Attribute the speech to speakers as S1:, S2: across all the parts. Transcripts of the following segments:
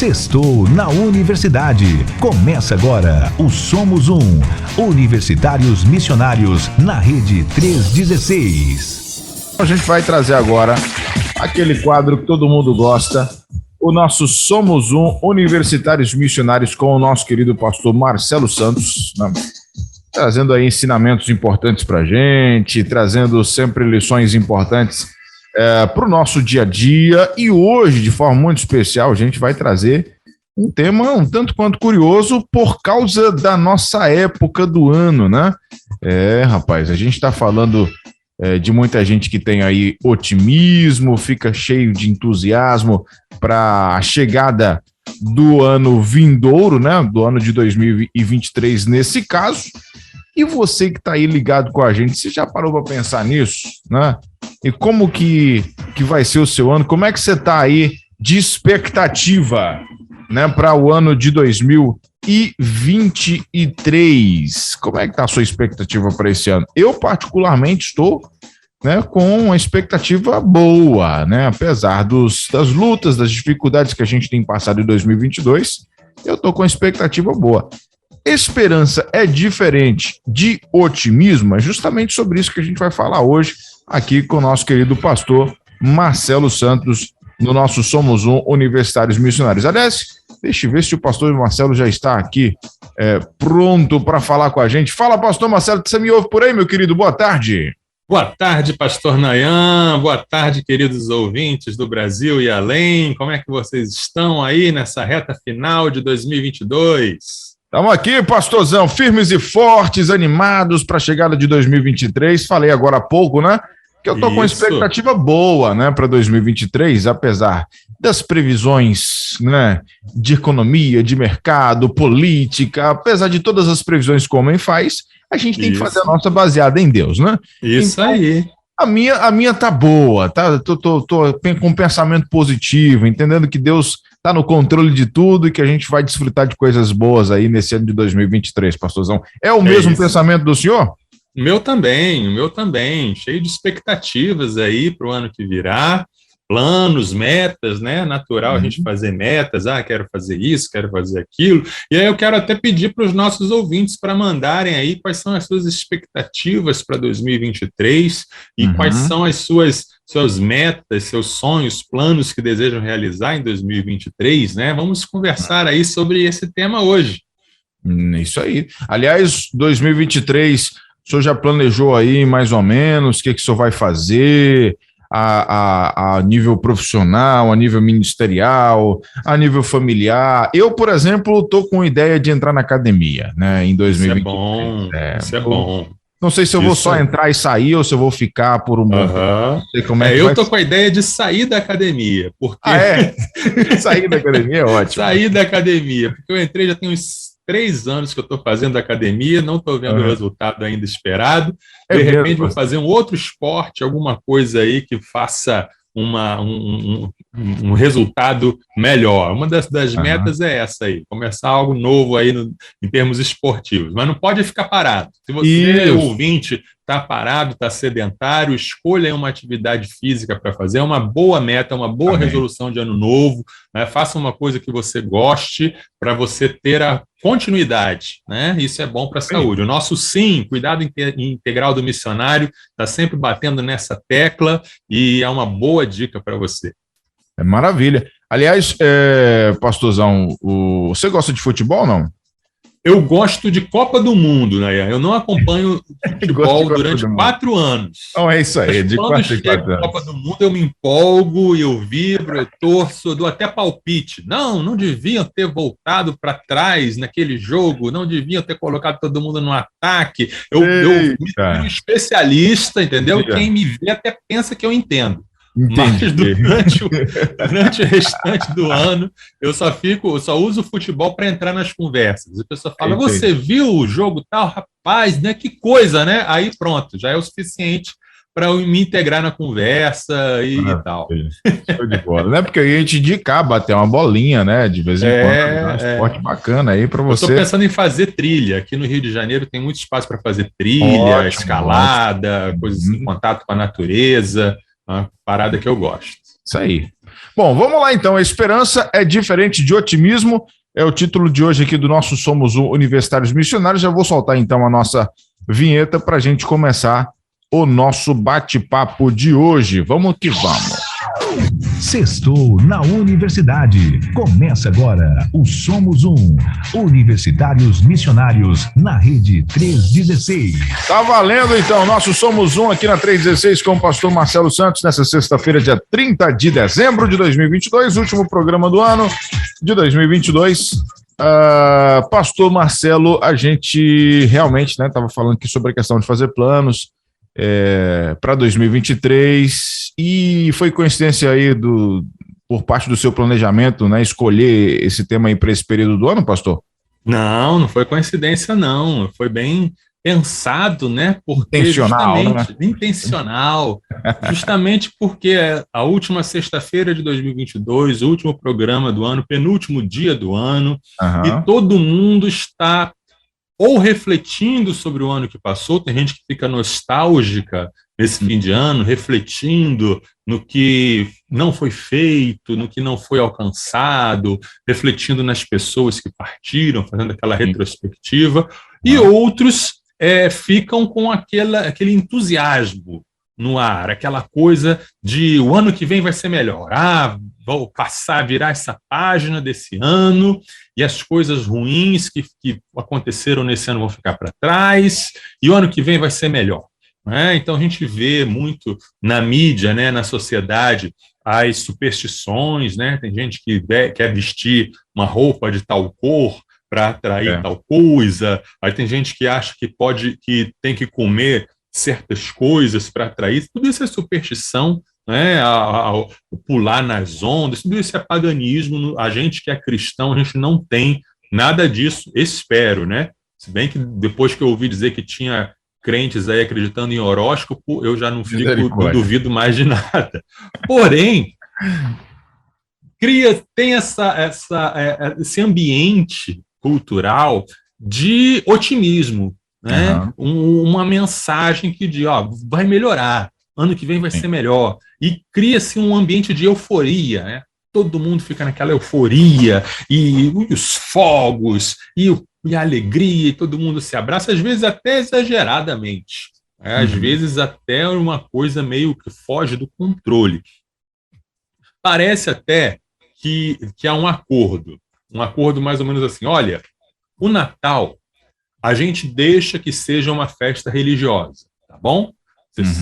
S1: Sextou na Universidade. Começa agora o Somos Um. Universitários Missionários na Rede 316.
S2: A gente vai trazer agora aquele quadro que todo mundo gosta, o nosso Somos Um, Universitários Missionários, com o nosso querido pastor Marcelo Santos, né? Trazendo aí ensinamentos importantes pra gente, trazendo sempre lições importantes para o nosso dia a dia. E hoje, de forma muito especial, a gente vai trazer um tema um tanto quanto curioso por causa da nossa época do ano, né? Rapaz, a gente está falando de muita gente que tem aí otimismo, fica cheio de entusiasmo para a chegada do ano vindouro, né? Do ano de 2023 nesse caso. E você que está aí ligado com a gente, você já parou para pensar nisso, né? E como que vai ser o seu ano? Como é que você está aí de expectativa, né, para o ano de 2023? Como é que está a sua expectativa para esse ano? Eu, particularmente, estou, né, com uma expectativa boa, né? Apesar das lutas, das dificuldades que a gente tem passado em 2022, eu estou com uma expectativa boa. Esperança é diferente de otimismo? É justamente sobre isso que a gente vai falar hoje aqui com o nosso querido pastor Marcelo Santos, no nosso Somos Um Universitários Missionários. Aliás, deixa eu ver se o pastor Marcelo já está aqui pronto para falar com a gente. Fala, pastor Marcelo, você me ouve por aí, meu querido? Boa tarde.
S3: Boa tarde, pastor Nayan. Boa tarde, queridos ouvintes do Brasil e além. Como é que vocês estão aí nessa reta final de 2022?
S2: Estamos aqui, pastorzão, firmes e fortes, animados para a chegada de 2023. Falei agora há pouco, né? Que eu estou com uma expectativa boa, né, para 2023, apesar das previsões, né, de economia, de mercado, política, apesar de todas as previsões que o homem faz, a gente tem que fazer a nossa baseada em Deus, né?
S3: Isso então, aí.
S2: A minha tá boa, tá? Tô com um pensamento positivo, entendendo que Deus tá no controle de tudo e que a gente vai desfrutar de coisas boas aí nesse ano de 2023, pastorzão. É o mesmo pensamento do senhor?
S3: O meu também, cheio de expectativas aí para o ano que virá, planos, metas, né? Natural a gente fazer metas, quero fazer isso, quero fazer aquilo. E aí eu quero até pedir para os nossos ouvintes para mandarem aí quais são as suas expectativas para 2023 e quais são as suas metas, seus sonhos, planos que desejam realizar em 2023, né? Vamos conversar aí sobre esse tema hoje.
S2: Isso aí. Aliás, 2023, o senhor já planejou aí mais ou menos o que o senhor vai fazer a nível profissional, a nível ministerial, a nível familiar? Eu, por exemplo, estou com ideia de entrar na academia, né, em 2023.
S3: Isso é bom.
S2: Não sei se eu vou só entrar e sair ou se eu vou ficar por um bom tempo. Não sei como é que
S3: eu tô com a ideia de sair da academia, porque...
S2: Sair da academia é ótimo.
S3: Sair da academia, porque eu entrei já tem uns 3 anos que eu estou fazendo academia, não estou vendo o resultado ainda esperado. De repente vou fazer um outro esporte, alguma coisa aí que faça um resultado melhor. Uma das metas é essa aí, começar algo novo aí em termos esportivos, mas não pode ficar parado. Se você, ouvinte, está parado, está sedentário, escolha uma atividade física para fazer, é uma boa meta, uma boa resolução de ano novo, né? Faça uma coisa que você goste para você ter a continuidade, né? Isso é bom para a saúde. O nosso cuidado integral do missionário, está sempre batendo nessa tecla e é uma boa dica para você.
S2: É maravilha. Aliás, pastorzão, você gosta de futebol ou não?
S3: Eu gosto de Copa do Mundo, né? Eu não acompanho futebol durante 4 anos.
S2: Então é isso aí, de 4 em 4 anos.
S3: Copa do Mundo eu me empolgo, eu vibro, eu torço, eu dou até palpite. Não deviam ter voltado para trás naquele jogo, não deviam ter colocado todo mundo no ataque. Eu me viro especialista, entendeu? Quem me vê até pensa que eu entendo.
S2: Entendi.
S3: Mas durante o restante do ano, eu só uso o futebol para entrar nas conversas. A pessoa fala, você viu o jogo tal? Rapaz, né? Que coisa, né? Aí pronto, já é o suficiente para eu me integrar na conversa e tal.
S2: Show de bola, né? Porque a gente indicar, bater uma bolinha, né? De vez em quando, um esporte bacana aí para você.
S3: Eu estou pensando em fazer trilha. Aqui no Rio de Janeiro tem muito espaço para fazer trilha, escalada, coisas em contato com a natureza. Uma parada que eu gosto.
S2: Isso aí. Bom, vamos lá então. A esperança é diferente de otimismo. É o título de hoje aqui do nosso Somos Universitários Missionários. Já vou soltar então a nossa vinheta para a gente começar o nosso bate-papo de hoje. Vamos que vamos.
S1: Sextou na Universidade. Começa agora o Somos Universitários Missionários na Rede 316.
S2: Tá valendo então, nosso Somos aqui na 316 com o pastor Marcelo Santos nessa sexta-feira, dia 30 de dezembro de 2022, último programa do ano de 2022. Pastor Marcelo, a gente realmente estava falando aqui sobre a questão de fazer planos para 2023 e foi coincidência aí por parte do seu planejamento, né, escolher esse tema aí para esse período do ano, pastor?
S3: Não foi coincidência, não. Foi bem pensado, né? Porque intencional, justamente porque a última sexta-feira de 2022, o último programa do ano, penúltimo dia do ano, e todo mundo está ou refletindo sobre o ano que passou, tem gente que fica nostálgica nesse fim de ano, refletindo no que não foi feito, no que não foi alcançado, refletindo nas pessoas que partiram, fazendo aquela retrospectiva, e outros ficam com aquele entusiasmo no ar, aquela coisa de o ano que vem vai ser melhor, vou virar essa página desse ano e as coisas ruins que aconteceram nesse ano vão ficar para trás e o ano que vem vai ser melhor. Então a gente vê muito na mídia, né, na sociedade, as superstições, né? Tem gente que quer vestir uma roupa de tal cor para atrair tal coisa, aí tem gente que acha que tem que comer certas coisas para atrair, tudo isso é superstição, né? O pular nas ondas, tudo isso é paganismo. A gente que é cristão, a gente não tem nada disso, espero, né? Se bem que depois que eu ouvi dizer que tinha crentes aí acreditando em horóscopo, eu já não não duvido mais de nada. Porém, tem esse ambiente cultural de otimismo, né? Uma mensagem que diz, vai melhorar, ano que vem vai ser melhor, e cria-se um ambiente de euforia, né? Todo mundo fica naquela euforia, e os fogos, e a alegria, e todo mundo se abraça, às vezes até exageradamente, né? Às vezes até uma coisa meio que foge do controle. Parece até que há um acordo mais ou menos assim, olha, o Natal a gente deixa que seja uma festa religiosa, tá bom? Vocês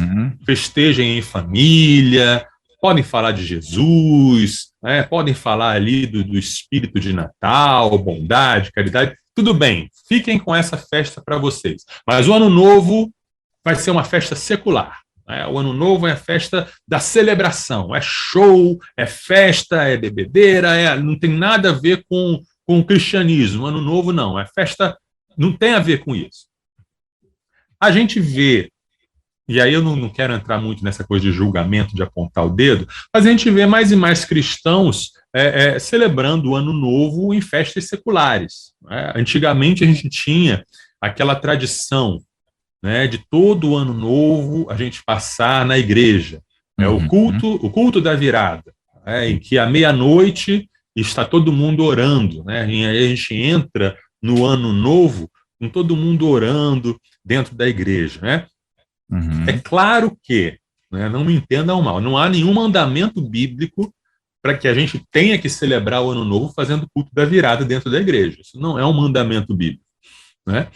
S3: festejem em família, podem falar de Jesus, né? Podem falar ali do espírito de Natal, bondade, caridade, tudo bem, fiquem com essa festa para vocês. Mas o Ano Novo vai ser uma festa secular. O Ano Novo é a festa da celebração, é show, é festa, é bebedeira, não tem nada a ver com o cristianismo. O Ano Novo não, é festa, não tem a ver com isso. A gente vê, e aí eu não quero entrar muito nessa coisa de julgamento, de apontar o dedo, mas a gente vê mais e mais cristãos celebrando o Ano Novo em festas seculares. Antigamente a gente tinha aquela tradição, né, de todo Ano Novo a gente passar na igreja, o culto da virada, em que à meia-noite está todo mundo orando, né, e aí a gente entra no Ano Novo com todo mundo orando dentro da igreja, né? É claro que, né, não me entendam mal, não há nenhum mandamento bíblico para que a gente tenha que celebrar o Ano Novo fazendo culto da virada dentro da igreja. Isso não é um mandamento bíblico, né?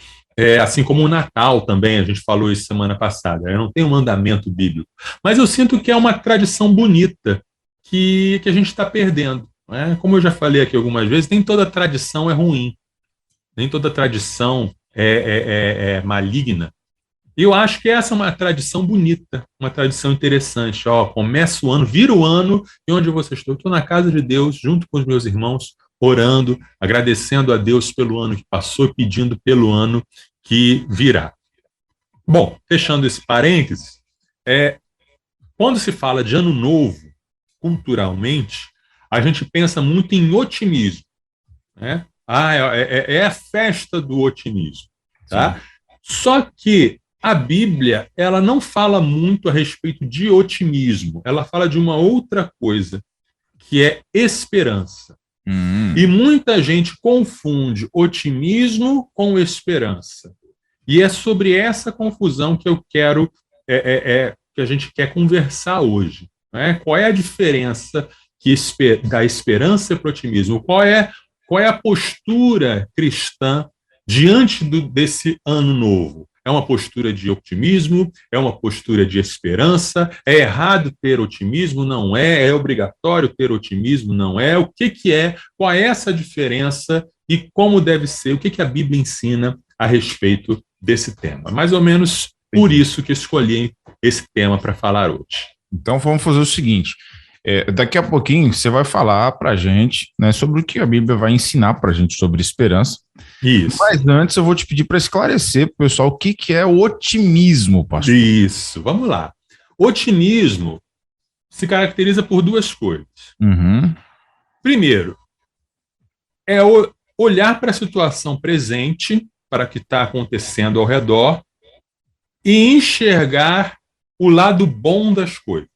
S3: Assim como o Natal também, a gente falou isso semana passada, não tem um mandamento bíblico. Mas eu sinto que é uma tradição bonita que a gente está perdendo, né? Como eu já falei aqui algumas vezes, nem toda tradição é ruim, nem toda tradição é maligna. E eu acho que essa é uma tradição bonita, uma tradição interessante. Começa o ano, vira o ano, e onde você estou? Estou na casa de Deus, junto com os meus irmãos, orando, agradecendo a Deus pelo ano que passou e pedindo pelo ano que virá. Bom, fechando esse parênteses, quando se fala de Ano Novo, culturalmente, a gente pensa muito em otimismo, né? É a festa do otimismo, tá? Só que a Bíblia, ela não fala muito a respeito de otimismo, ela fala de uma outra coisa, que é esperança. E muita gente confunde otimismo com esperança. E é sobre essa confusão que eu quero, que a gente quer conversar hoje. Né? Qual é a diferença da esperança para o otimismo? Qual é a postura cristã diante desse ano novo? É uma postura de otimismo? É uma postura de esperança? É errado ter otimismo? Não é. É obrigatório ter otimismo? Não é. O que é? Qual é essa diferença e como deve ser? O que a Bíblia ensina a respeito desse tema? Mais ou menos por isso que escolhi esse tema para falar hoje.
S2: Então vamos fazer o seguinte, daqui a pouquinho você vai falar para a gente, né, sobre o que a Bíblia vai ensinar para a gente sobre esperança.
S3: Isso.
S2: Mas antes eu vou te pedir para esclarecer para o pessoal o que é o otimismo, pastor.
S3: Isso, vamos lá. Otimismo se caracteriza por duas coisas. Primeiro, é olhar para a situação presente, para o que está acontecendo ao redor, e enxergar o lado bom das coisas.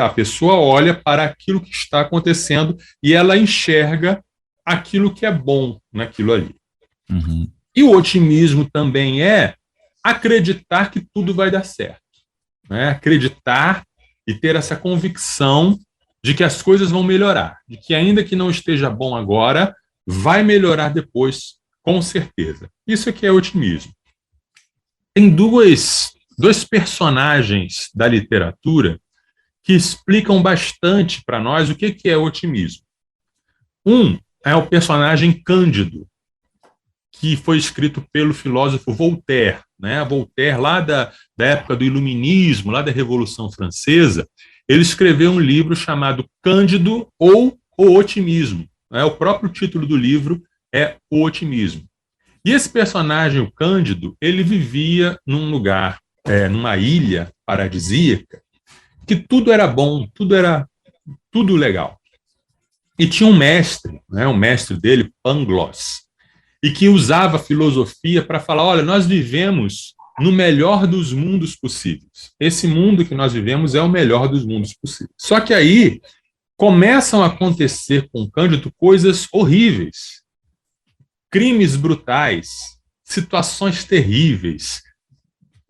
S3: A pessoa olha para aquilo que está acontecendo e ela enxerga aquilo que é bom naquilo ali. E o otimismo também é acreditar que tudo vai dar certo. Né? Acreditar e ter essa convicção de que as coisas vão melhorar, de que ainda que não esteja bom agora, vai melhorar depois, com certeza. Isso aqui é otimismo. Tem dois personagens da literatura que explicam bastante para nós o que é otimismo. Um é o personagem Cândido, que foi escrito pelo filósofo Voltaire. Né? Voltaire, lá da época do Iluminismo, lá da Revolução Francesa, ele escreveu um livro chamado Cândido ou O Otimismo. Né? O próprio título do livro é O Otimismo. E esse personagem, o Cândido, ele vivia num lugar, numa ilha paradisíaca, que tudo era bom, tudo legal. E tinha um mestre, né, o mestre dele, Pangloss, e que usava a filosofia para falar, olha, nós vivemos no melhor dos mundos possíveis. Esse mundo que nós vivemos é o melhor dos mundos possíveis. Só que aí começam a acontecer com Cândido coisas horríveis, crimes brutais, situações terríveis,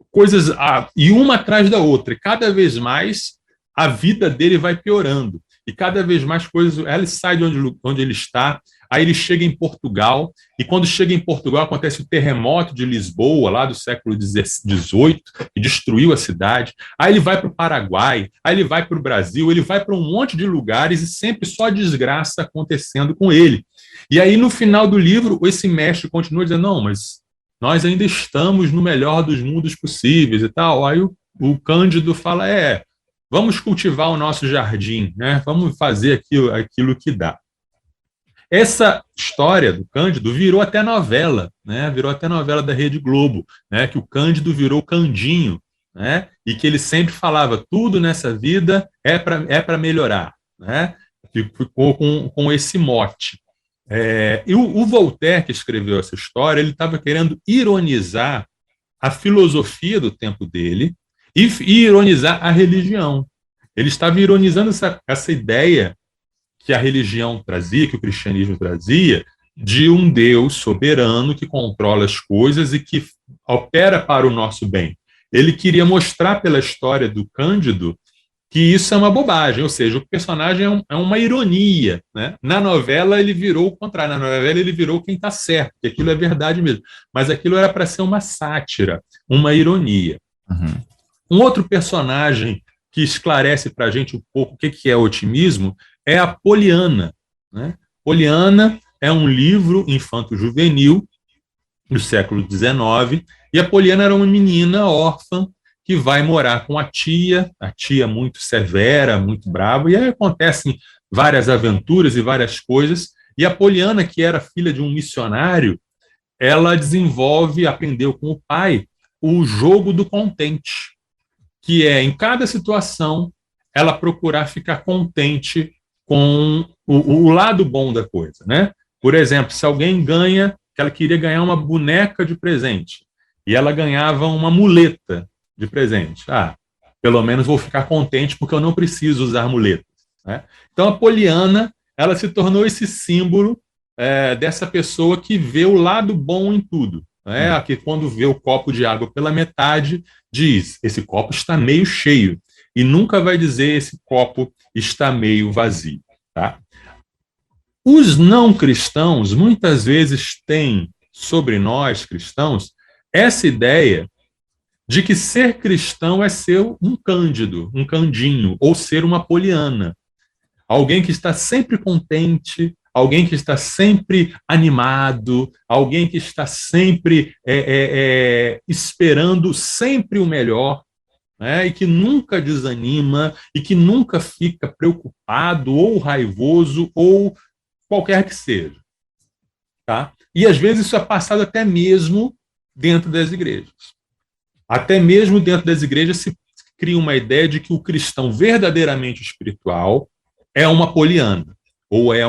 S3: coisas e uma atrás da outra, e cada vez mais a vida dele vai piorando, e cada vez mais coisas, ele sai de onde ele está, aí ele chega em Portugal, e quando chega em Portugal acontece o terremoto de Lisboa, lá do século XVIII, que destruiu a cidade, aí ele vai para o Paraguai, aí ele vai para o Brasil, ele vai para um monte de lugares, e sempre só desgraça acontecendo com ele. E aí no final do livro, esse mestre continua dizendo, não, mas nós ainda estamos no melhor dos mundos possíveis e tal. Aí o Cândido fala, vamos cultivar o nosso jardim, né? Vamos fazer aquilo que dá. Essa história do Cândido virou até novela, né? Virou até novela da Rede Globo, né? Que o Cândido virou Candinho, né? E que ele sempre falava, tudo nessa vida é para melhorar, né? Ficou com esse mote. E o Voltaire, que escreveu essa história, ele estava querendo ironizar a filosofia do tempo dele e ironizar a religião. Ele estava ironizando essa ideia que a religião trazia, que o cristianismo trazia, de um Deus soberano que controla as coisas e que opera para o nosso bem. Ele queria mostrar pela história do Cândido que isso é uma bobagem, ou seja, o personagem é uma ironia. Né? Na novela ele virou o contrário, na novela ele virou quem está certo, que aquilo é verdade mesmo, mas aquilo era para ser uma sátira, uma ironia. Um outro personagem que esclarece para a gente um pouco o que é otimismo é a Poliana. Né? Poliana é um livro infanto-juvenil do século XIX, e a Poliana era uma menina órfã que vai morar com a tia muito severa, muito brava, e aí acontecem várias aventuras e várias coisas, e a Poliana, que era filha de um missionário, ela aprendeu com o pai, o jogo do contente, que é, em cada situação, ela procurar ficar contente com o lado bom da coisa, né? Por exemplo, se alguém que ela queria ganhar uma boneca de presente, e ela ganhava uma muleta de presente. Pelo menos vou ficar contente porque eu não preciso usar muletas. né? Então, a poliana, ela se tornou esse símbolo dessa pessoa que vê o lado bom em tudo, né? Que quando vê o copo de água pela metade, diz, esse copo está meio cheio, e nunca vai dizer esse copo está meio vazio, tá? Os não cristãos, muitas vezes, têm sobre nós, cristãos, essa ideia de que ser cristão é ser um cândido, um candinho, ou ser uma poliana. Alguém que está sempre contente, alguém que está sempre animado, alguém que está sempre esperando sempre o melhor, né? E que nunca desanima, e que nunca fica preocupado ou raivoso, ou qualquer que seja. Tá? E às vezes isso é passado até mesmo dentro das igrejas. Até mesmo dentro das igrejas se cria uma ideia de que o cristão verdadeiramente espiritual é uma poliana, ou é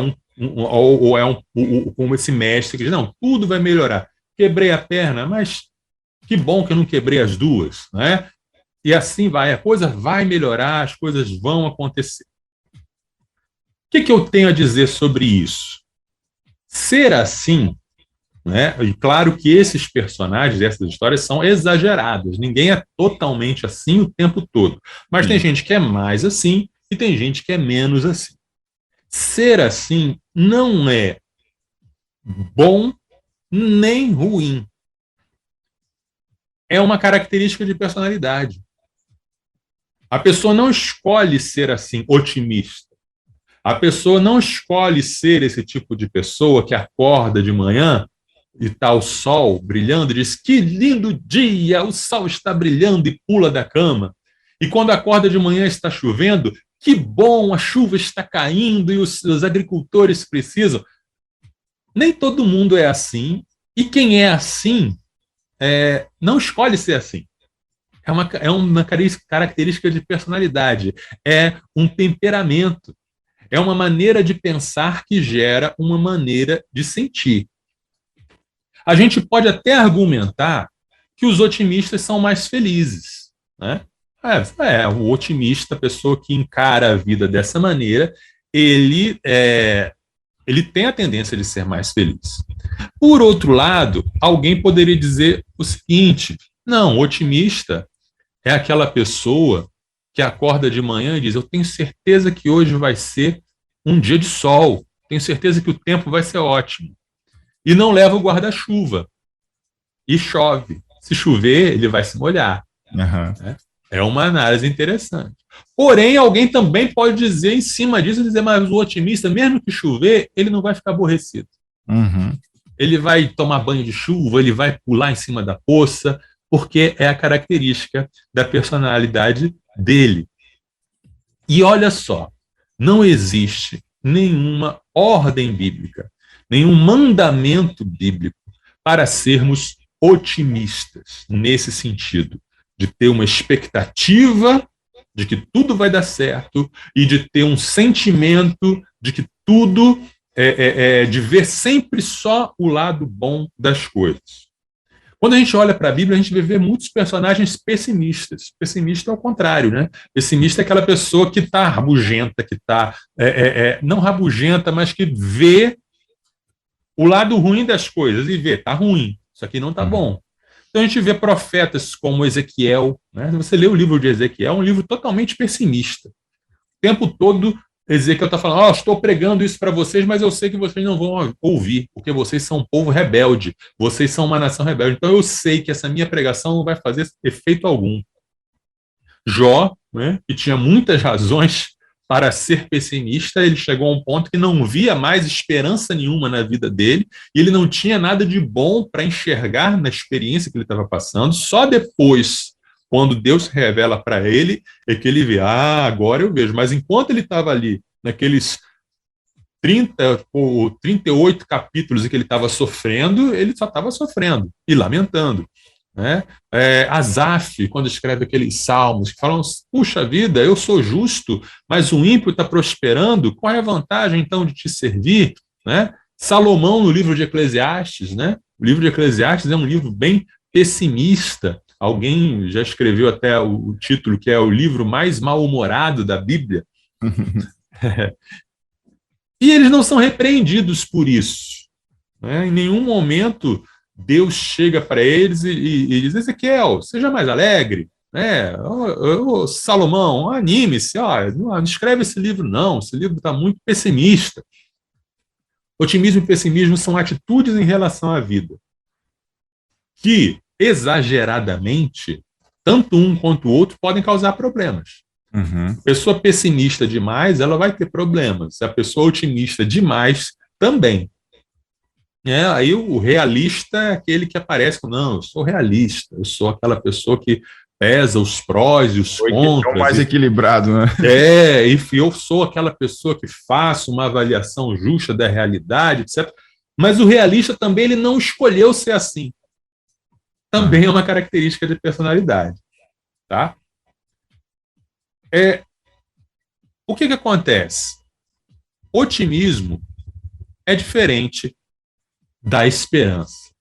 S3: como esse mestre que diz, não, tudo vai melhorar. Quebrei a perna, mas que bom que eu não quebrei as duas, né? E assim vai, a coisa vai melhorar, as coisas vão acontecer. O que eu tenho a dizer sobre isso? Ser assim, né? E claro que esses personagens, essas histórias são exageradas. Ninguém é totalmente assim o tempo todo. Mas tem gente que é mais assim e tem gente que é menos assim. Ser assim não é bom nem ruim. É uma característica de personalidade. A pessoa não escolhe ser assim, otimista. A pessoa não escolhe ser esse tipo de pessoa que acorda de manhã e está o sol brilhando e diz, que lindo dia, o sol está brilhando, e pula da cama. E quando acorda de manhã está chovendo, que bom, a chuva está caindo e os agricultores precisam. Nem todo mundo é assim, e quem é assim não escolhe ser assim. É uma característica de personalidade, é um temperamento. É uma maneira de pensar que gera uma maneira de sentir. A gente pode até argumentar que os otimistas são mais felizes, né? O otimista, a pessoa que encara a vida dessa maneira, ele tem a tendência de ser mais feliz. Por outro lado, alguém poderia dizer o seguinte, não, o otimista é aquela pessoa que acorda de manhã e diz, eu tenho certeza que hoje vai ser um dia de sol, tenho certeza que o tempo vai ser ótimo. E não leva o guarda-chuva. E chove. Se chover, ele vai se molhar.
S2: Uhum.
S3: É uma análise interessante. Porém, alguém também pode dizer em cima disso, mas o otimista, mesmo que chover, ele não vai ficar aborrecido.
S2: Uhum.
S3: Ele vai tomar banho de chuva, ele vai pular em cima da poça, porque é a característica da personalidade dele. E olha só, não existe nenhuma ordem bíblica, nenhum mandamento bíblico para sermos otimistas, nesse sentido, de ter uma expectativa de que tudo vai dar certo e de ter um sentimento de que tudo de ver sempre só o lado bom das coisas. Quando a gente olha para a Bíblia, a gente vê muitos personagens pessimistas. Pessimista é o contrário, né? Pessimista é aquela pessoa que está rabugenta, que está, não rabugenta, mas que vê o lado ruim das coisas e vê, está ruim, isso aqui não está bom. Então a gente vê profetas como Ezequiel, né? Você lê o livro de Ezequiel, é um livro totalmente pessimista. O tempo todo Ezequiel está falando, estou pregando isso para vocês, mas eu sei que vocês não vão ouvir, porque vocês são um povo rebelde, vocês são uma nação rebelde, então eu sei que essa minha pregação não vai fazer efeito algum. Jó, né, que tinha muitas razões para ser pessimista, ele chegou a um ponto que não via mais esperança nenhuma na vida dele, e ele não tinha nada de bom para enxergar na experiência que ele estava passando, só depois, quando Deus se revela para ele, é que ele vê, agora eu vejo. Mas enquanto ele estava ali, naqueles 30 ou 38 capítulos em que ele estava sofrendo, ele só estava sofrendo e lamentando. Né? Asaf, quando escreve aqueles salmos, que falam, puxa vida, eu sou justo, mas o ímpio está prosperando, qual é a vantagem, então, de te servir? Né? Salomão, no livro de Eclesiastes, né? O livro de Eclesiastes é um livro bem pessimista. Alguém já escreveu até o título, que é o livro mais mal-humorado da Bíblia. E eles não são repreendidos por isso, né? Em nenhum momento Deus chega para eles e diz: Ezequiel, seja mais alegre, né? Salomão, anime-se, não escreve esse livro, não, esse livro está muito pessimista. Otimismo e pessimismo são atitudes em relação à vida que, exageradamente, tanto um quanto o outro podem causar problemas.
S2: Uhum.
S3: A pessoa pessimista demais, ela vai ter problemas. A pessoa otimista demais, também. Aí o realista é aquele que aparece com: não, eu sou realista, eu sou aquela pessoa que pesa os prós e os contras.
S2: É o mais equilibrado, né?
S3: E eu sou aquela pessoa que faço uma avaliação justa da realidade, etc. Mas o realista também, ele não escolheu ser assim. Também é uma característica de personalidade. Tá? O que acontece? Otimismo é diferente da esperança.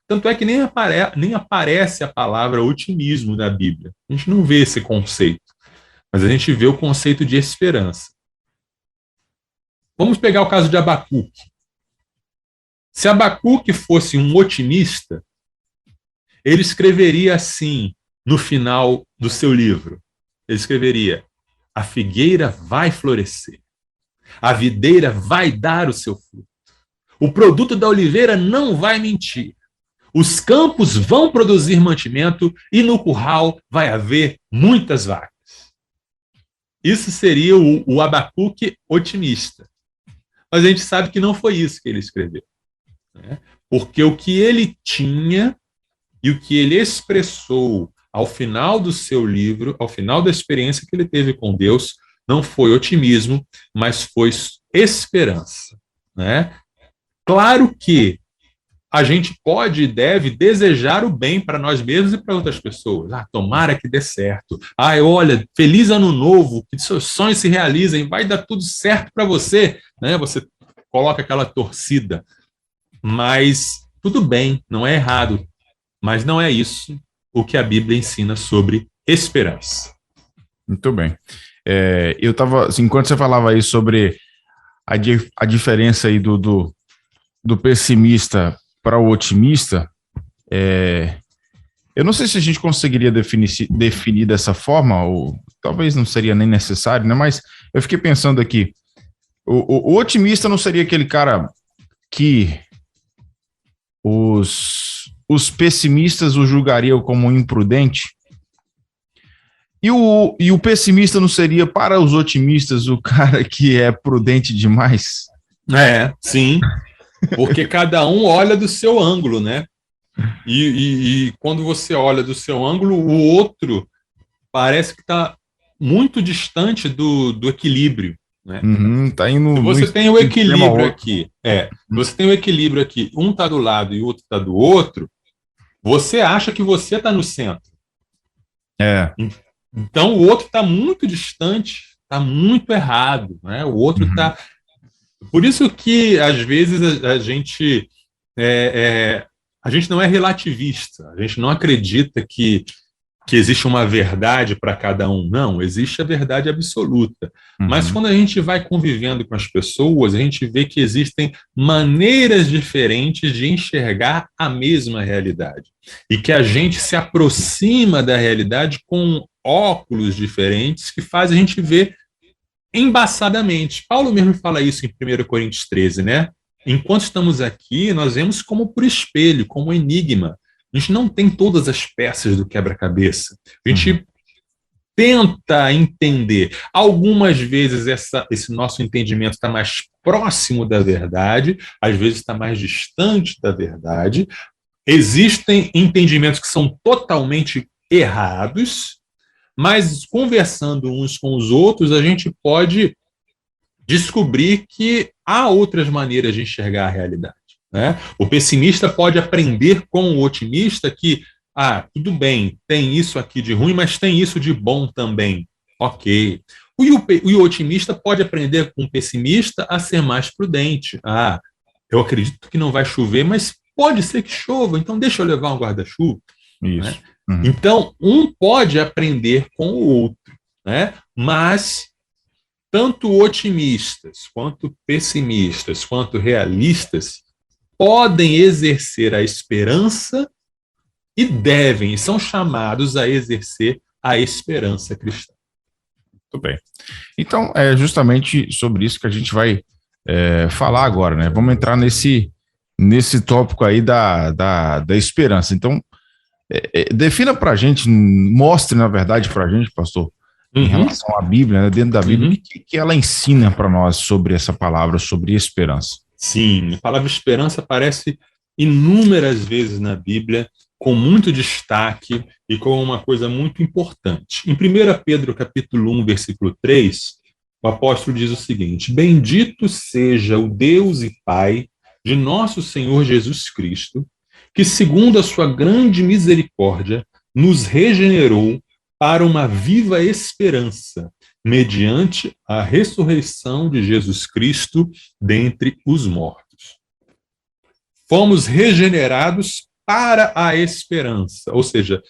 S3: Tanto é que nem aparece a palavra otimismo na Bíblia. A gente não vê esse conceito, mas a gente vê o conceito de esperança. Vamos pegar o caso de Abacuque. Se Abacuque fosse um otimista, ele escreveria assim no final do seu livro. Ele escreveria: a figueira vai florescer, a videira vai dar o seu fruto, o produto da oliveira não vai mentir, os campos vão produzir mantimento e no curral vai haver muitas vacas. Isso seria o Abacuque otimista. Mas a gente sabe que não foi isso que ele escreveu, né? Porque o que ele tinha e o que ele expressou ao final do seu livro, ao final da experiência que ele teve com Deus, não foi otimismo, mas foi esperança, né? Claro que a gente pode e deve desejar o bem para nós mesmos e para outras pessoas. Tomara que dê certo. Olha, feliz ano novo, que seus sonhos se realizem, vai dar tudo certo para você, né? Você coloca aquela torcida. Mas tudo bem, não é errado. Mas não é isso o que a Bíblia ensina sobre esperança.
S2: Muito bem. Eu estava, assim, enquanto você falava aí sobre a diferença aí do pessimista para o otimista, eu não sei se a gente conseguiria definir dessa forma, ou talvez não seria nem necessário, né? Mas eu fiquei pensando aqui, o otimista não seria aquele cara que os pessimistas o julgariam como imprudente? E o pessimista não seria, para os otimistas, o cara que é prudente demais?
S3: Sim. Porque cada um olha do seu ângulo, né? E quando você olha do seu ângulo, o outro parece que está muito distante do equilíbrio, né?
S2: Tá indo.
S3: Se você tem o equilíbrio aqui, você tem o equilíbrio aqui, um está do lado e o outro está do outro, você acha que você está no centro. Então o outro está muito distante, está muito errado, né? O outro está. Por isso que, às vezes, a gente não é relativista, a gente não acredita que existe uma verdade para cada um. Não, existe a verdade absoluta. Mas quando a gente vai convivendo com as pessoas, a gente vê que existem maneiras diferentes de enxergar a mesma realidade. E que a gente se aproxima da realidade com óculos diferentes que faz a gente ver embaçadamente. Paulo mesmo fala isso em 1 Coríntios 13, né? Enquanto estamos aqui, nós vemos como por espelho, como enigma. A gente não tem todas as peças do quebra-cabeça. A gente tenta entender. Algumas vezes esse nosso entendimento está mais próximo da verdade, às vezes está mais distante da verdade. Existem entendimentos que são totalmente errados, mas conversando uns com os outros, a gente pode descobrir que há outras maneiras de enxergar a realidade, né? O pessimista pode aprender com o otimista que, tudo bem, tem isso aqui de ruim, mas tem isso de bom também. Ok. E o otimista pode aprender com o pessimista a ser mais prudente. Eu acredito que não vai chover, mas pode ser que chova, então deixa eu levar um guarda-chuva.
S2: Isso.
S3: Né? Então, um pode aprender com o outro. né? Mas tanto otimistas, quanto pessimistas, quanto realistas podem exercer a esperança e devem, são chamados a exercer a esperança cristã.
S2: Muito bem. Então, é justamente sobre isso que a gente vai falar agora, né? Vamos entrar nesse tópico aí da esperança. Então, defina para a gente, mostre, na verdade, para a gente, pastor, em relação à Bíblia, né, dentro da Bíblia, o que ela ensina para nós sobre essa palavra, sobre esperança.
S3: Sim, a palavra esperança aparece inúmeras vezes na Bíblia, com muito destaque e com uma coisa muito importante. Em 1 Pedro, capítulo 1, versículo 3, o apóstolo diz o seguinte: bendito seja o Deus e Pai de nosso Senhor Jesus Cristo, que, segundo a sua grande misericórdia, nos regenerou para uma viva esperança, mediante a ressurreição de Jesus Cristo dentre os mortos. Fomos regenerados para a esperança, ou seja,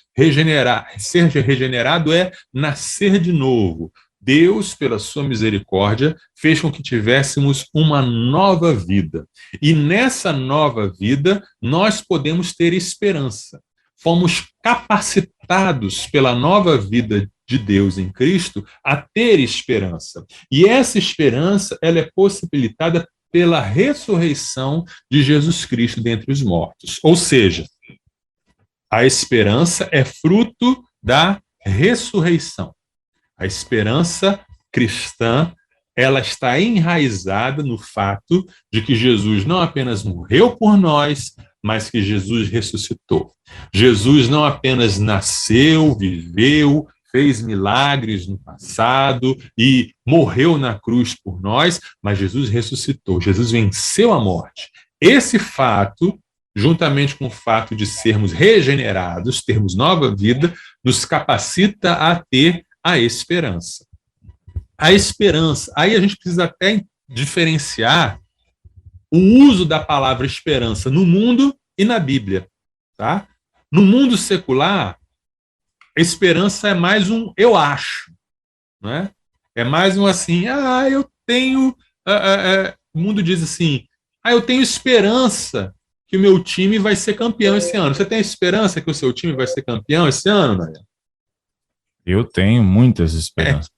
S3: ser regenerado é nascer de novo. Deus, pela sua misericórdia, fez com que tivéssemos uma nova vida. E nessa nova vida, nós podemos ter esperança. Fomos capacitados pela nova vida de Deus em Cristo a ter esperança. E essa esperança, ela é possibilitada pela ressurreição de Jesus Cristo dentre os mortos. Ou seja, a esperança é fruto da ressurreição. A esperança cristã, ela está enraizada no fato de que Jesus não apenas morreu por nós, mas que Jesus ressuscitou. Jesus não apenas nasceu, viveu, fez milagres no passado e morreu na cruz por nós, mas Jesus ressuscitou, Jesus venceu a morte. Esse fato, juntamente com o fato de sermos regenerados, termos nova vida, nos capacita a ter a esperança. A esperança, aí a gente precisa até diferenciar o uso da palavra esperança no mundo e na Bíblia, tá? No mundo secular, esperança é mais um eu acho, não é? É mais um assim, eu tenho... o mundo diz assim, eu tenho esperança que o meu time vai ser campeão esse ano. Você tem esperança que o seu time vai ser campeão esse ano, Daniel?
S2: Eu tenho muitas esperanças.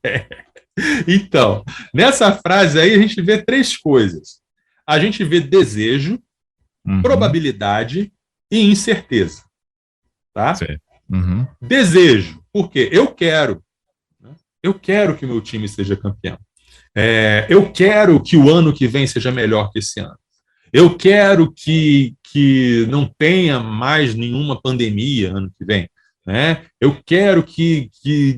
S3: Então, nessa frase aí a gente vê três coisas. A gente vê desejo, probabilidade e incerteza. Tá? Desejo, porque eu quero que o meu time seja campeão. Eu quero que o ano que vem seja melhor que esse ano. Eu quero que não tenha mais nenhuma pandemia ano que vem. Né? Eu quero que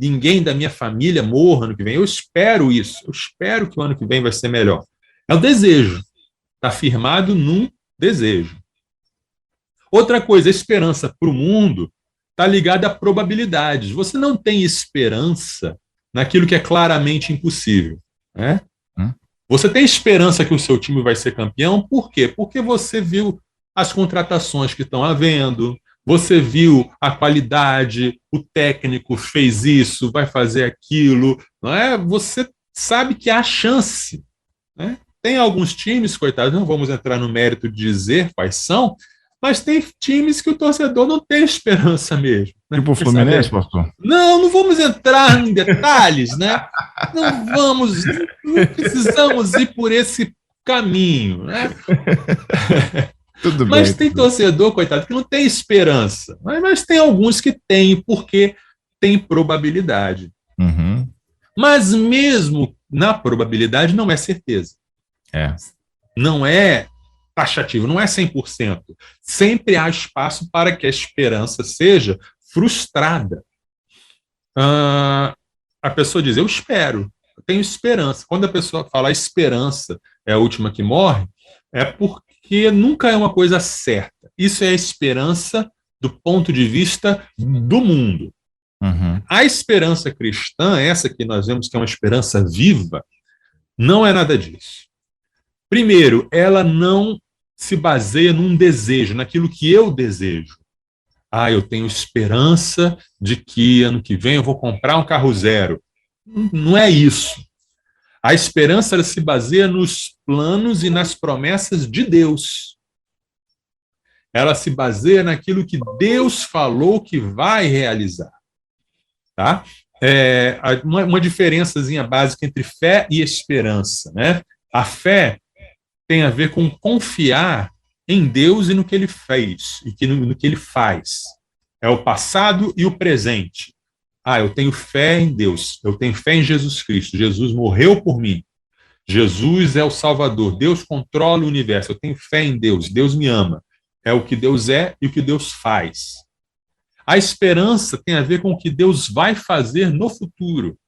S3: ninguém da minha família morra ano que vem. Eu espero isso. Eu espero que o ano que vem vai ser melhor. É o desejo. Está firmado num desejo. Outra coisa, a esperança para o mundo está ligada a probabilidades. Você não tem esperança naquilo que é claramente impossível. Né? Você tem esperança que o seu time vai ser campeão, por quê? Porque você viu as contratações que estão havendo, você viu a qualidade, o técnico fez isso, vai fazer aquilo, não é? Você sabe que há chance. Né? Tem alguns times, coitados, não vamos entrar no mérito de dizer quais são, mas tem times que o torcedor não tem esperança mesmo. Né?
S2: Tipo o Fluminense, pastor?
S3: Não vamos entrar em detalhes, né? Não precisamos ir por esse caminho, né?
S2: Tudo
S3: mas
S2: bem,
S3: tem torcedor, coitado, que não tem esperança. Mas tem alguns que têm, porque tem probabilidade. Mas mesmo na probabilidade não é certeza. Não é taxativo, não é 100%. Sempre há espaço para que a esperança seja frustrada. A pessoa diz, eu espero, eu tenho esperança. Quando a pessoa fala a esperança é a última que morre, é porque nunca é uma coisa certa. Isso é a esperança do ponto de vista do mundo. A esperança cristã, essa que nós vemos que é uma esperança viva, não é nada disso. Primeiro, ela não se baseia num desejo, naquilo que eu desejo. Eu tenho esperança de que ano que vem eu vou comprar um carro zero. Não é isso. A esperança ela se baseia nos planos e nas promessas de Deus. Ela se baseia naquilo que Deus falou que vai realizar. Tá? Uma diferençazinha básica entre fé e esperança, né? A fé tem a ver com confiar em Deus e no que Ele fez, e no que Ele faz. É o passado e o presente. Eu tenho fé em Deus, eu tenho fé em Jesus Cristo, Jesus morreu por mim, Jesus é o Salvador, Deus controla o universo, eu tenho fé em Deus, Deus me ama. É o que Deus é e o que Deus faz. A esperança tem a ver com o que Deus vai fazer no futuro.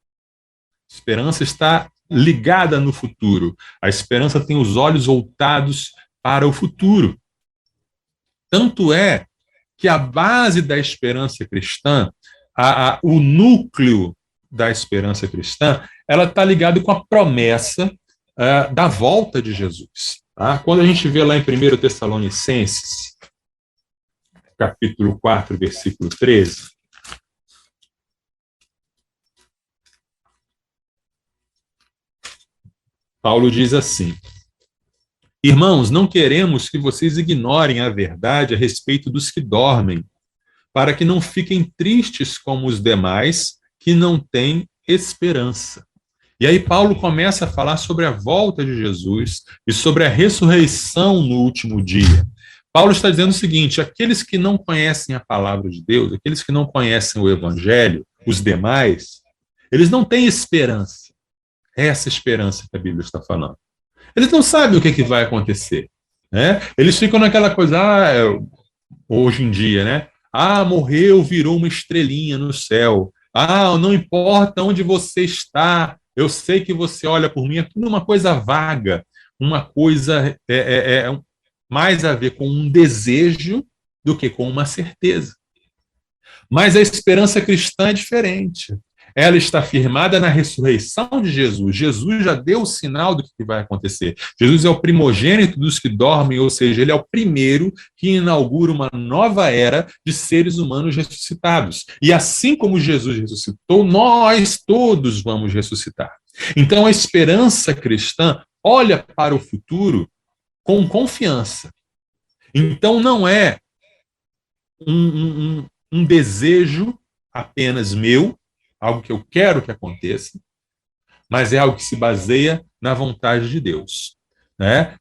S3: A esperança está ligada no futuro. A esperança tem os olhos voltados para o futuro. Tanto é que a base da esperança cristã, o núcleo da esperança cristã, ela está ligada com a promessa da volta de Jesus. Tá? Quando a gente vê lá em 1 Tessalonicenses, capítulo 4, versículo 13, Paulo diz assim: irmãos, não queremos que vocês ignorem a verdade a respeito dos que dormem, para que não fiquem tristes como os demais que não têm esperança. E aí Paulo começa a falar sobre a volta de Jesus e sobre a ressurreição no último dia. Paulo está dizendo o seguinte: aqueles que não conhecem a palavra de Deus, aqueles que não conhecem o evangelho, os demais, eles não têm esperança. É essa esperança que a Bíblia está falando. Eles não sabem o que vai acontecer, né? Eles ficam naquela coisa, hoje em dia, né? Morreu, virou uma estrelinha no céu. Não importa onde você está, eu sei que você olha por mim. É tudo uma coisa vaga, uma coisa mais a ver com um desejo do que com uma certeza. Mas a esperança cristã é diferente. Ela está firmada na ressurreição de Jesus. Jesus já deu o sinal do que vai acontecer. Jesus é o primogênito dos que dormem, ou seja, ele é o primeiro que inaugura uma nova era de seres humanos ressuscitados. E assim como Jesus ressuscitou, nós todos vamos ressuscitar. Então a esperança cristã olha para o futuro com confiança. Então não é um desejo apenas meu, algo que eu quero que aconteça, mas é algo que se baseia na vontade de Deus, né?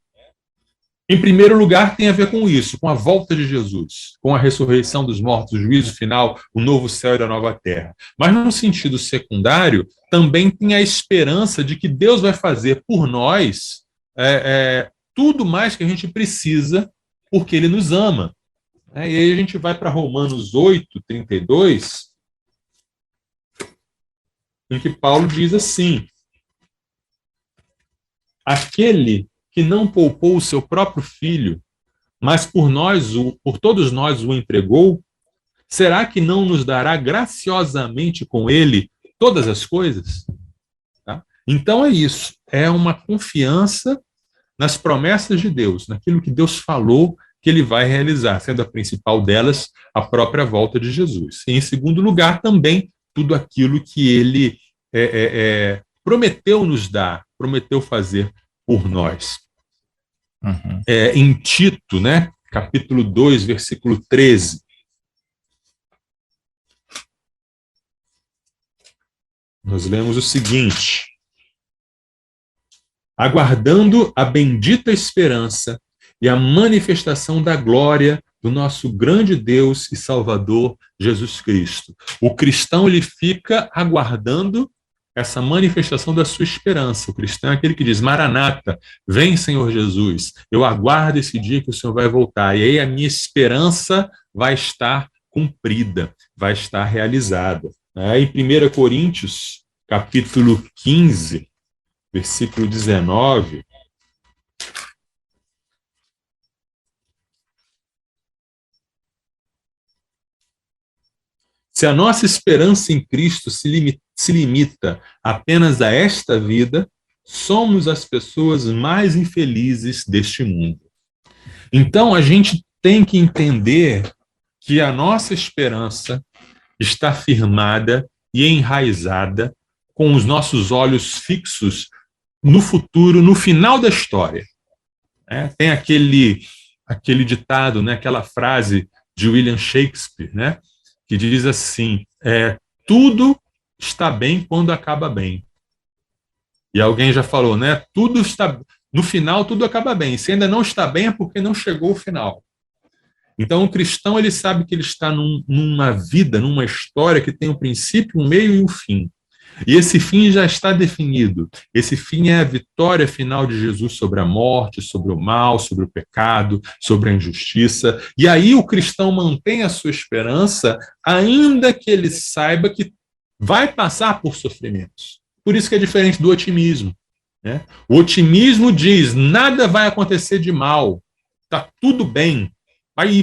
S3: Em primeiro lugar, tem a ver com isso, com a volta de Jesus, com a ressurreição dos mortos, o juízo final, o novo céu e a nova terra. Mas, num sentido secundário, também tem a esperança de que Deus vai fazer por nós tudo mais que a gente precisa, porque Ele nos ama. E aí a gente vai para Romanos 8, 32, em que Paulo diz assim: aquele que não poupou o seu próprio filho, mas por todos nós o entregou, será que não nos dará graciosamente com ele todas as coisas? Tá? Então é isso, é uma confiança nas promessas de Deus, naquilo que Deus falou que ele vai realizar, sendo a principal delas a própria volta de Jesus. E, em segundo lugar, também tudo aquilo que ele prometeu nos dar, prometeu fazer por nós.
S2: Uhum.
S3: Em Tito, né, capítulo 2, versículo 13, nós lemos o seguinte: aguardando a bendita esperança e a manifestação da glória do nosso grande Deus e Salvador, Jesus Cristo. O cristão, ele fica aguardando essa manifestação da sua esperança. O cristão é aquele que diz: Maranata, vem, Senhor Jesus, eu aguardo esse dia que o Senhor vai voltar, e aí a minha esperança vai estar cumprida, vai estar realizada. Em 1 Coríntios, capítulo 15, versículo 19, se a nossa esperança em Cristo se limita apenas a esta vida, somos as pessoas mais infelizes deste mundo. Então, a gente tem que entender que a nossa esperança está firmada e enraizada com os nossos olhos fixos no futuro, no final da história. Tem aquele ditado, né, aquela frase de William Shakespeare, né, que diz assim, tudo está bem quando acaba bem. E alguém já falou, né, no final tudo acaba bem. Se ainda não está bem é porque não chegou o final. Então o cristão, ele sabe que ele está numa vida, numa história que tem um princípio, um meio e um fim. E esse fim já está definido. Esse fim é a vitória final de Jesus sobre a morte, sobre o mal, sobre o pecado, sobre a injustiça. E aí o cristão mantém a sua esperança, ainda que ele saiba que vai passar por sofrimentos. Por isso que é diferente do otimismo, né? O otimismo diz, nada vai acontecer de mal, está tudo bem,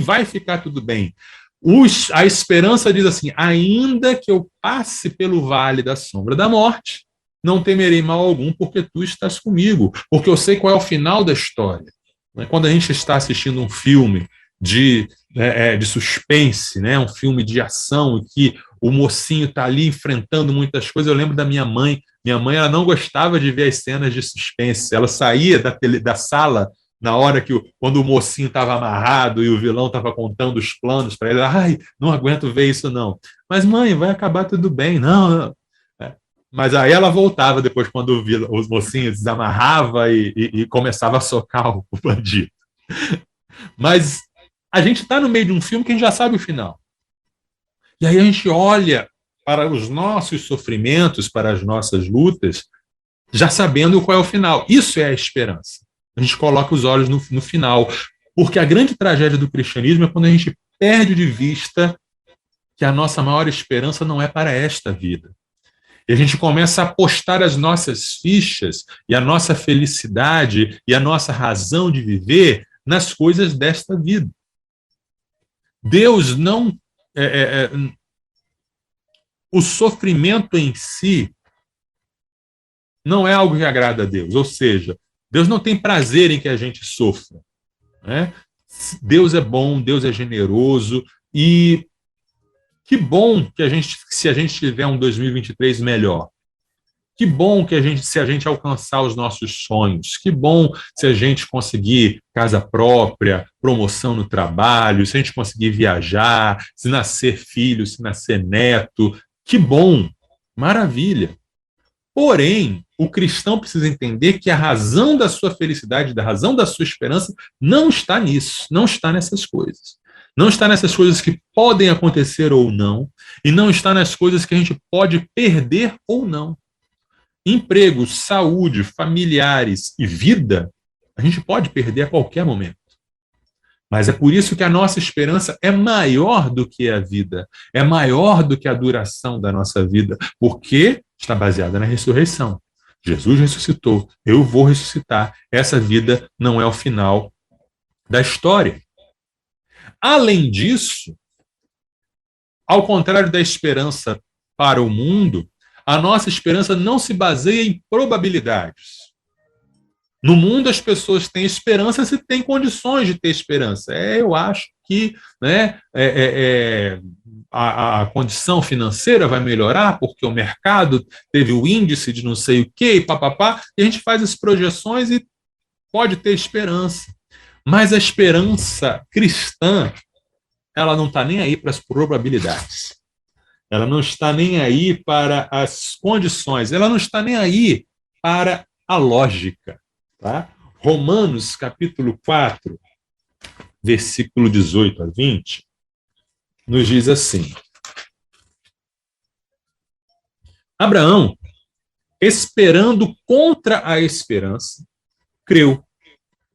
S3: vai ficar tudo bem. A esperança diz assim, ainda que eu passe pelo vale da sombra da morte, não temerei mal algum, porque tu estás comigo, porque eu sei qual é o final da história. Quando a gente está assistindo um filme de suspense, né, um filme de ação, que o mocinho está ali enfrentando muitas coisas, eu lembro da minha mãe. Minha mãe, ela não gostava de ver as cenas de suspense, ela saía da sala na hora quando o mocinho estava amarrado e o vilão estava contando os planos para ele, ai, não aguento ver isso não. Mas mãe, vai acabar tudo bem, não. Mas aí ela voltava depois quando os mocinhos desamarrava e começava a socar o bandido. Mas a gente está no meio de um filme que a gente já sabe o final. E aí a gente olha para os nossos sofrimentos, para as nossas lutas, já sabendo qual é o final. Isso é a esperança. A gente coloca os olhos no final. Porque a grande tragédia do cristianismo é quando a gente perde de vista que a nossa maior esperança não é para esta vida. E a gente começa a apostar as nossas fichas e a nossa felicidade e a nossa razão de viver nas coisas desta vida. Deus não... o sofrimento em si não é algo que agrada a Deus. Ou seja, Deus não tem prazer em que a gente sofra, né? Deus é bom, Deus é generoso, e que bom que se a gente tiver um 2023 melhor. Que bom se a gente alcançar os nossos sonhos. Que bom se a gente conseguir casa própria, promoção no trabalho, se a gente conseguir viajar, se nascer filho, se nascer neto. Que bom, maravilha. Porém, o cristão precisa entender que a razão da sua felicidade, da razão da sua esperança, não está nisso, não está nessas coisas. Não está nessas coisas que podem acontecer ou não, e não está nas coisas que a gente pode perder ou não. Emprego, saúde, familiares e vida, a gente pode perder a qualquer momento. Mas é por isso que a nossa esperança é maior do que a vida, é maior do que a duração da nossa vida, porque está baseada na ressurreição. Jesus ressuscitou, eu vou ressuscitar. Essa vida não é o final da história. Além disso, ao contrário da esperança para o mundo, a nossa esperança não se baseia em probabilidades. No mundo, as pessoas têm esperança se têm condições de ter esperança. Eu acho que, né, a condição financeira vai melhorar porque o mercado teve o índice de não sei o quê, e a gente faz as projeções e pode ter esperança. Mas a esperança cristã, ela não está nem aí para as probabilidades. Ela não está nem aí para as condições. Ela não está nem aí para a lógica. Tá? Romanos, capítulo 4, versículo 18 a 20, nos diz assim: Abraão, esperando contra a esperança, creu,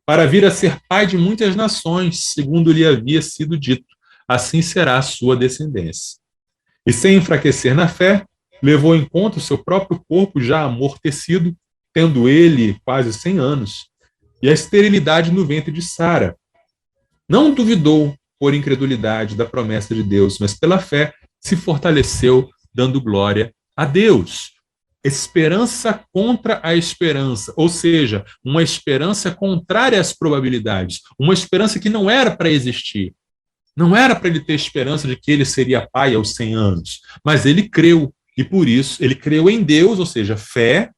S3: para vir a ser pai de muitas nações, segundo lhe havia sido dito, assim será a sua descendência. E sem enfraquecer na fé, levou em conta o seu próprio corpo já amortecido, tendo ele quase 100 anos, e a esterilidade no ventre de Sara. Não duvidou, por incredulidade, da promessa de Deus, mas pela fé se fortaleceu, dando glória a Deus. Esperança contra a esperança, ou seja, uma esperança contrária às probabilidades, uma esperança que não era para existir. Não era para ele ter esperança de que ele seria pai aos 100 anos, mas ele creu. e por isso ele creu em Deus, ou seja, fé,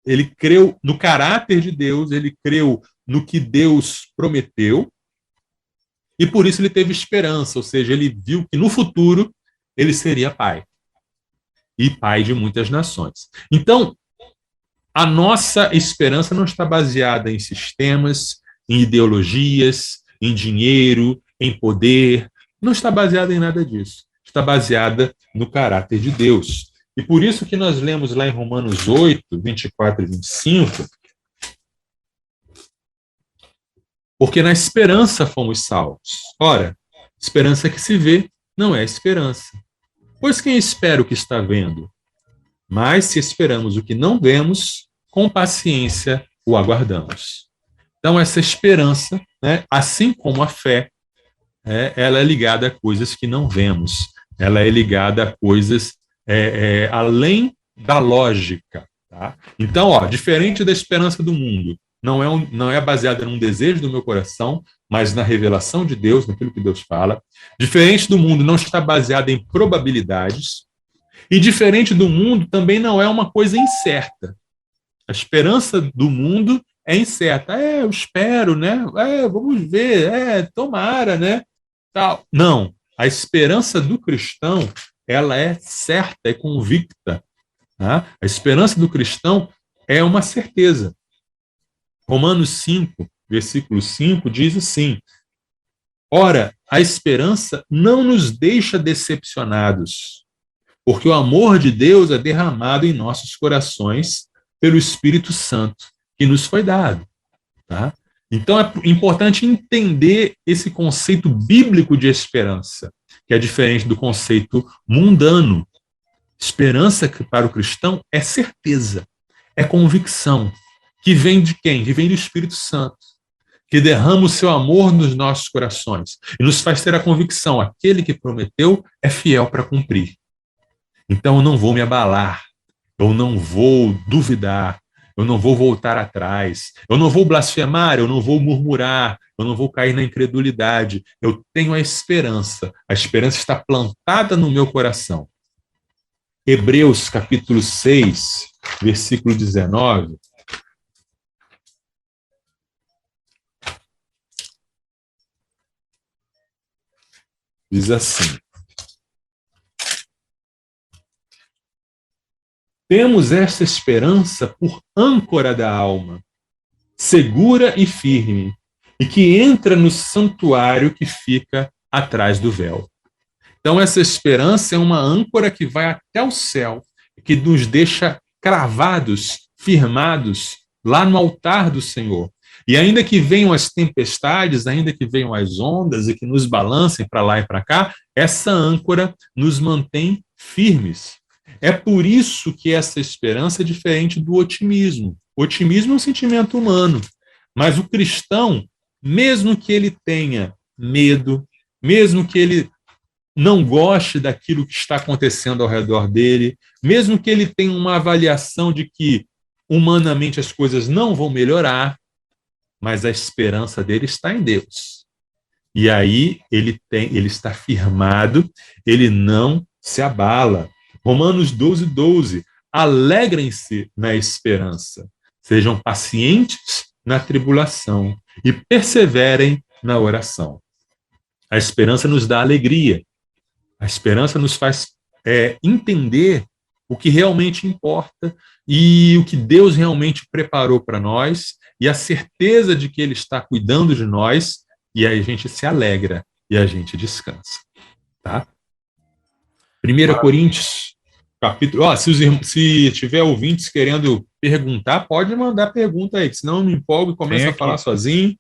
S3: ele creu no caráter de Deus, ele creu no que Deus prometeu, e por isso ele teve esperança, ou seja, ele viu que no futuro ele seria pai, e pai de muitas nações. Então, a nossa esperança não está baseada em sistemas, em ideologias, em dinheiro, em poder, não está baseada em nada disso. Está baseada no caráter de Deus. E por isso que nós lemos lá em Romanos 8, 24 e 25, porque na esperança fomos salvos. Ora, esperança que se vê não é esperança. Pois quem espera o que está vendo? Mas se esperamos o que não vemos, com paciência o aguardamos. Então essa esperança, né, assim como a fé, ela é ligada a coisas que não vemos. Ela é ligada a coisas além da lógica. Tá? Então, diferente da esperança do mundo, não é baseada num desejo do meu coração, mas na revelação de Deus, naquilo que Deus fala. Diferente do mundo, não está baseada em probabilidades. E diferente do mundo, também não é uma coisa incerta. A esperança do mundo é incerta. Eu espero, né? Vamos ver, tomara, né? Tal. Não, a esperança do cristão, ela é certa, é convicta. Tá? A esperança do cristão é uma certeza. Romanos 5, versículo 5, diz assim: ora, a esperança não nos deixa decepcionados, porque o amor de Deus é derramado em nossos corações pelo Espírito Santo que nos foi dado. Tá? Então é importante entender esse conceito bíblico de esperança, que é diferente do conceito mundano. Esperança para o cristão é certeza, é convicção, que vem de quem? Que vem do Espírito Santo, que derrama o seu amor nos nossos corações e nos faz ter a convicção, aquele que prometeu é fiel para cumprir. Então eu não vou me abalar, eu não vou duvidar, eu não vou voltar atrás, eu não vou blasfemar, eu não vou murmurar, eu não vou cair na incredulidade. Eu tenho a esperança está plantada no meu coração. Hebreus capítulo 6, versículo 19. Diz assim: temos esta esperança por âncora da alma, segura e firme, e que entra no santuário que fica atrás do véu. Então, essa esperança é uma âncora que vai até o céu, que nos deixa cravados, firmados lá no altar do Senhor. E ainda que venham as tempestades, ainda que venham as ondas e que nos balancem para lá e para cá, essa âncora nos mantém firmes. É por isso que essa esperança é diferente do otimismo. O otimismo é um sentimento humano, mas o cristão, mesmo que ele tenha medo, mesmo que ele não goste daquilo que está acontecendo ao redor dele, mesmo que ele tenha uma avaliação de que humanamente as coisas não vão melhorar, mas a esperança dele está em Deus. E aí ele está firmado, ele não se abala. Romanos 12, 12. Alegrem-se na esperança, sejam pacientes na tribulação e perseverem na oração. A esperança nos dá alegria. A esperança nos faz entender o que realmente importa e o que Deus realmente preparou para nós e a certeza de que Ele está cuidando de nós, e aí a gente se alegra e a gente descansa. Tá? 1 Coríntios, capítulo... se tiver ouvintes querendo perguntar, pode mandar pergunta aí, que senão eu me empolgo e começo a falar sozinho.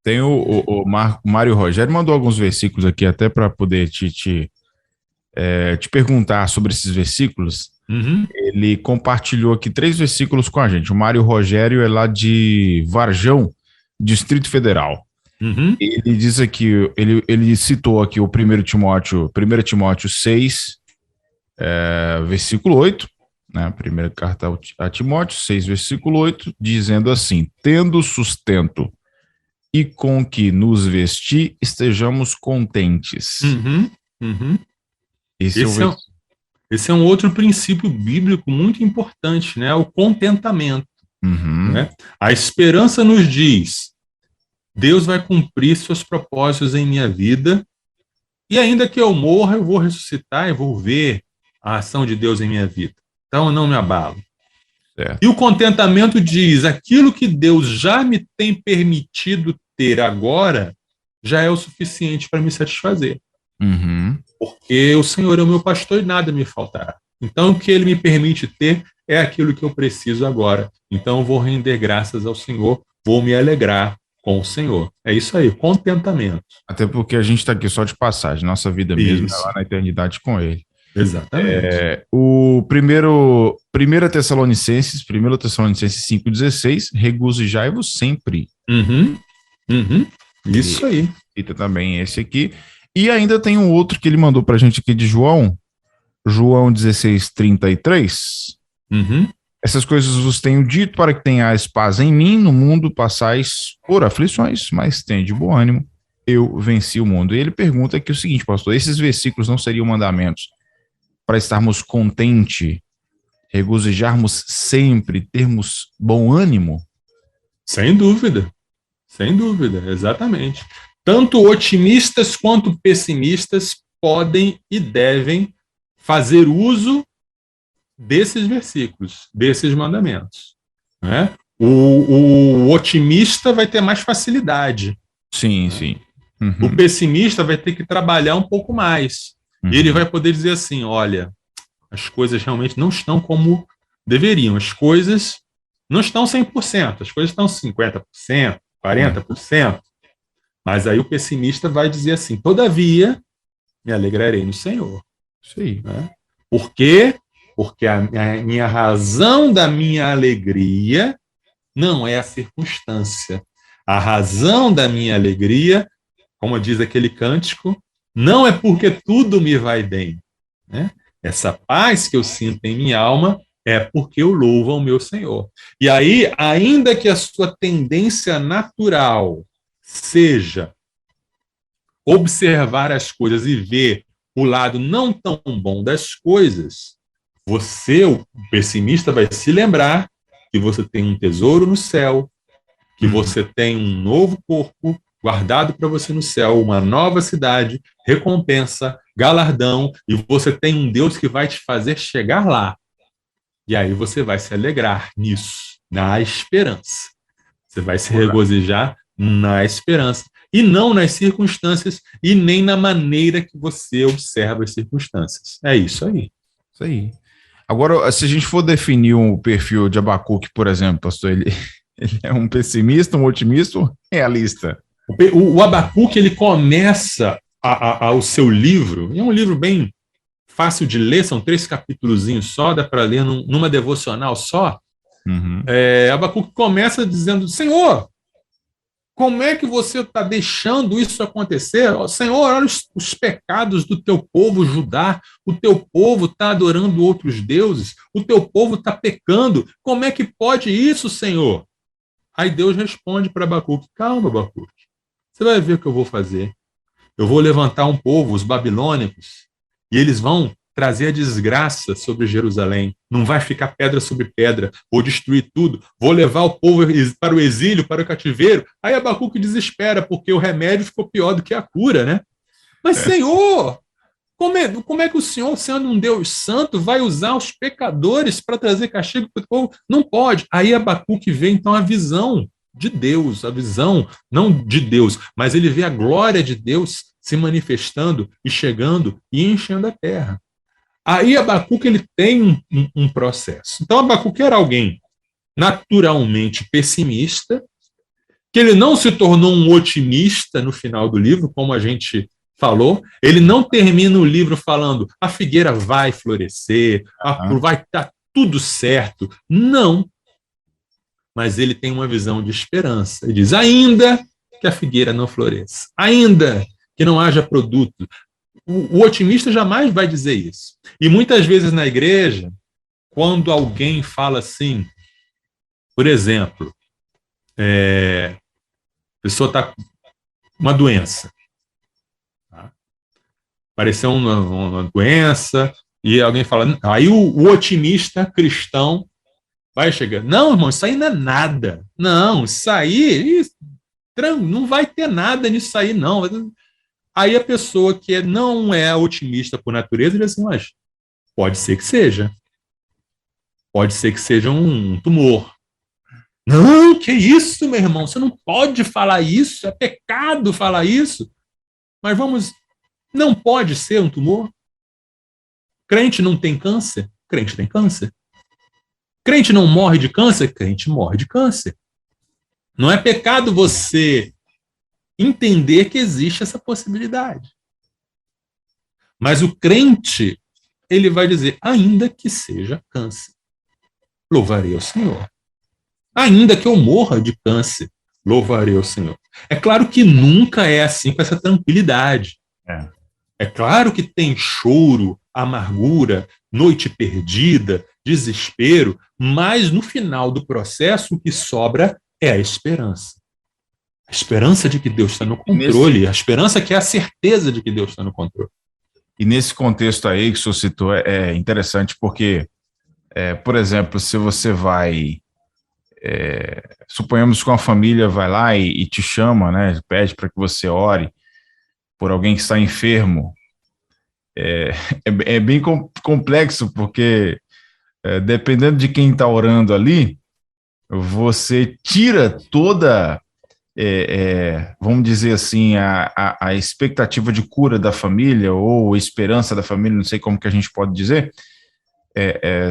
S2: Tem o Mário Rogério, mandou alguns versículos aqui até para poder te perguntar sobre esses versículos.
S3: Uhum.
S2: Ele compartilhou aqui 3 versículos com a gente. O Mário Rogério é lá de Varjão, Distrito Federal.
S3: Uhum.
S2: Ele diz aqui, ele citou aqui o 1 Timóteo 6, versículo 8, né? Primeira carta a Timóteo 6, versículo 8, dizendo assim: tendo sustento e com que nos vestir, estejamos contentes.
S3: Uhum. Uhum.
S2: Esse é o
S3: Esse é um outro princípio bíblico muito importante, né? O contentamento. Né? A esperança nos diz: Deus vai cumprir seus propósitos em minha vida, e ainda que eu morra, eu vou ressuscitar e vou ver a ação de Deus em minha vida. Então eu não me abalo.
S2: Certo.
S3: E o contentamento diz: aquilo que Deus já me tem permitido ter agora já é o suficiente para me satisfazer. Porque o Senhor é o meu pastor e nada me faltará. Então o que Ele me permite ter é aquilo que eu preciso agora. Então eu vou render graças ao Senhor, vou me alegrar com o Senhor. É isso aí, contentamento.
S2: Até porque a gente está aqui só de passagem, nossa vida mesmo é lá na eternidade com Ele.
S3: Exatamente.
S2: O primeira Tessalonicenses 5,16, regozijai-vos sempre.
S3: Isso aí.
S2: Cita também esse aqui. E ainda tem um outro que ele mandou para a gente aqui de João 16:33. Essas coisas vos tenho dito para que tenhais paz em mim. No mundo passais por aflições, mas tende bom ânimo. Eu venci o mundo. E ele pergunta aqui o seguinte, pastor: esses versículos não seriam mandamentos para estarmos contentes, regozijarmos sempre, termos bom ânimo?
S3: Sem dúvida, exatamente. Tanto otimistas quanto pessimistas podem e devem fazer uso desses versículos, desses mandamentos. Né? O otimista vai ter mais facilidade.
S2: Sim.
S3: O pessimista vai ter que trabalhar um pouco mais. E ele vai poder dizer assim: olha, as coisas realmente não estão como deveriam. As coisas não estão 100%. As coisas estão 50%, 40%. Mas aí o pessimista vai dizer assim: todavia, me alegrarei no Senhor.
S2: Isso aí.
S3: Né? Por quê? Porque a minha razão da minha alegria não é a circunstância. A razão da minha alegria, como diz aquele cântico, não é porque tudo me vai bem. Né? Essa paz que eu sinto em minha alma é porque eu louvo ao meu Senhor. E aí, ainda que a sua tendência natural seja observar as coisas e ver o lado não tão bom das coisas, você, o pessimista, vai se lembrar que você tem um tesouro no céu, que você tem um novo corpo guardado para você no céu, uma nova cidade, recompensa, galardão, e você tem um Deus que vai te fazer chegar lá. E aí você vai se alegrar nisso, na esperança. Você vai se regozijar na esperança, e não nas circunstâncias, e nem na maneira que você observa as circunstâncias. É isso aí.
S2: Isso aí. Agora, se a gente for definir um perfil de Abacuque, por exemplo, pastor, ele é um pessimista, um otimista ou realista?
S3: O Abacuque, ele começa o seu livro, é um livro bem fácil de ler, são 3 capítulozinhos só, dá para ler numa devocional só. Abacuque começa dizendo: Senhor, como é que você está deixando isso acontecer? Senhor, olha os pecados do teu povo Judá, o teu povo está adorando outros deuses, o teu povo está pecando, como é que pode isso, Senhor? Aí Deus responde para Abacuque: calma, Abacuque, você vai ver o que eu vou fazer. Eu vou levantar um povo, os babilônicos, e eles vão trazer a desgraça sobre Jerusalém. Não vai ficar pedra sobre pedra. Vou destruir tudo. Vou levar o povo para o exílio, para o cativeiro. Aí Abacuque desespera, porque o remédio ficou pior do que a cura, né? Mas, Senhor, como é que o Senhor, sendo um Deus santo, vai usar os pecadores para trazer castigo para o povo? Não pode. Aí Abacuque vê, então, a visão de Deus, a visão, não de Deus, mas ele vê a glória de Deus se manifestando e chegando e enchendo a terra. Aí Abacuque, ele tem um processo. Então Abacuque era alguém naturalmente pessimista, que ele não se tornou um otimista no final do livro, como a gente falou. Ele não termina o livro falando: a figueira vai florescer, vai estar tudo certo. Não. Mas ele tem uma visão de esperança. Ele diz: ainda que a figueira não floresça, ainda que não haja produto. O otimista jamais vai dizer isso. E muitas vezes na igreja, quando alguém fala assim, por exemplo, a pessoa está com uma doença. Tá? Apareceu uma doença, E alguém fala, aí o otimista cristão vai chegar, não, irmão, isso aí não é nada. Não, isso aí, não vai ter nada nisso aí, não. Aí a pessoa que não é otimista por natureza diz assim, mas pode ser que seja. Pode ser que seja um tumor. Não, que isso, meu irmão? Você não pode falar isso, é pecado falar isso. Mas não pode ser um tumor? Crente não tem câncer? Crente tem câncer. Crente não morre de câncer? Crente morre de câncer. Não é pecado você entender que existe essa possibilidade. Mas o crente, ele vai dizer, ainda que seja câncer, louvarei ao Senhor. Ainda que eu morra de câncer, louvarei ao Senhor. É claro que nunca é assim com essa tranquilidade. É claro que tem choro, amargura, noite perdida, desespero, mas no final do processo o que sobra é a esperança. A esperança de que Deus está no controle, a esperança que é a certeza de que Deus está no controle.
S2: E nesse contexto aí que o senhor citou é interessante porque, por exemplo, se você vai, suponhamos que uma família vai lá e te chama, né, pede para que você ore por alguém que está enfermo, é bem complexo, porque dependendo de quem está orando ali, você tira toda, vamos dizer assim, a expectativa de cura da família, ou esperança da família, não sei como que a gente pode dizer,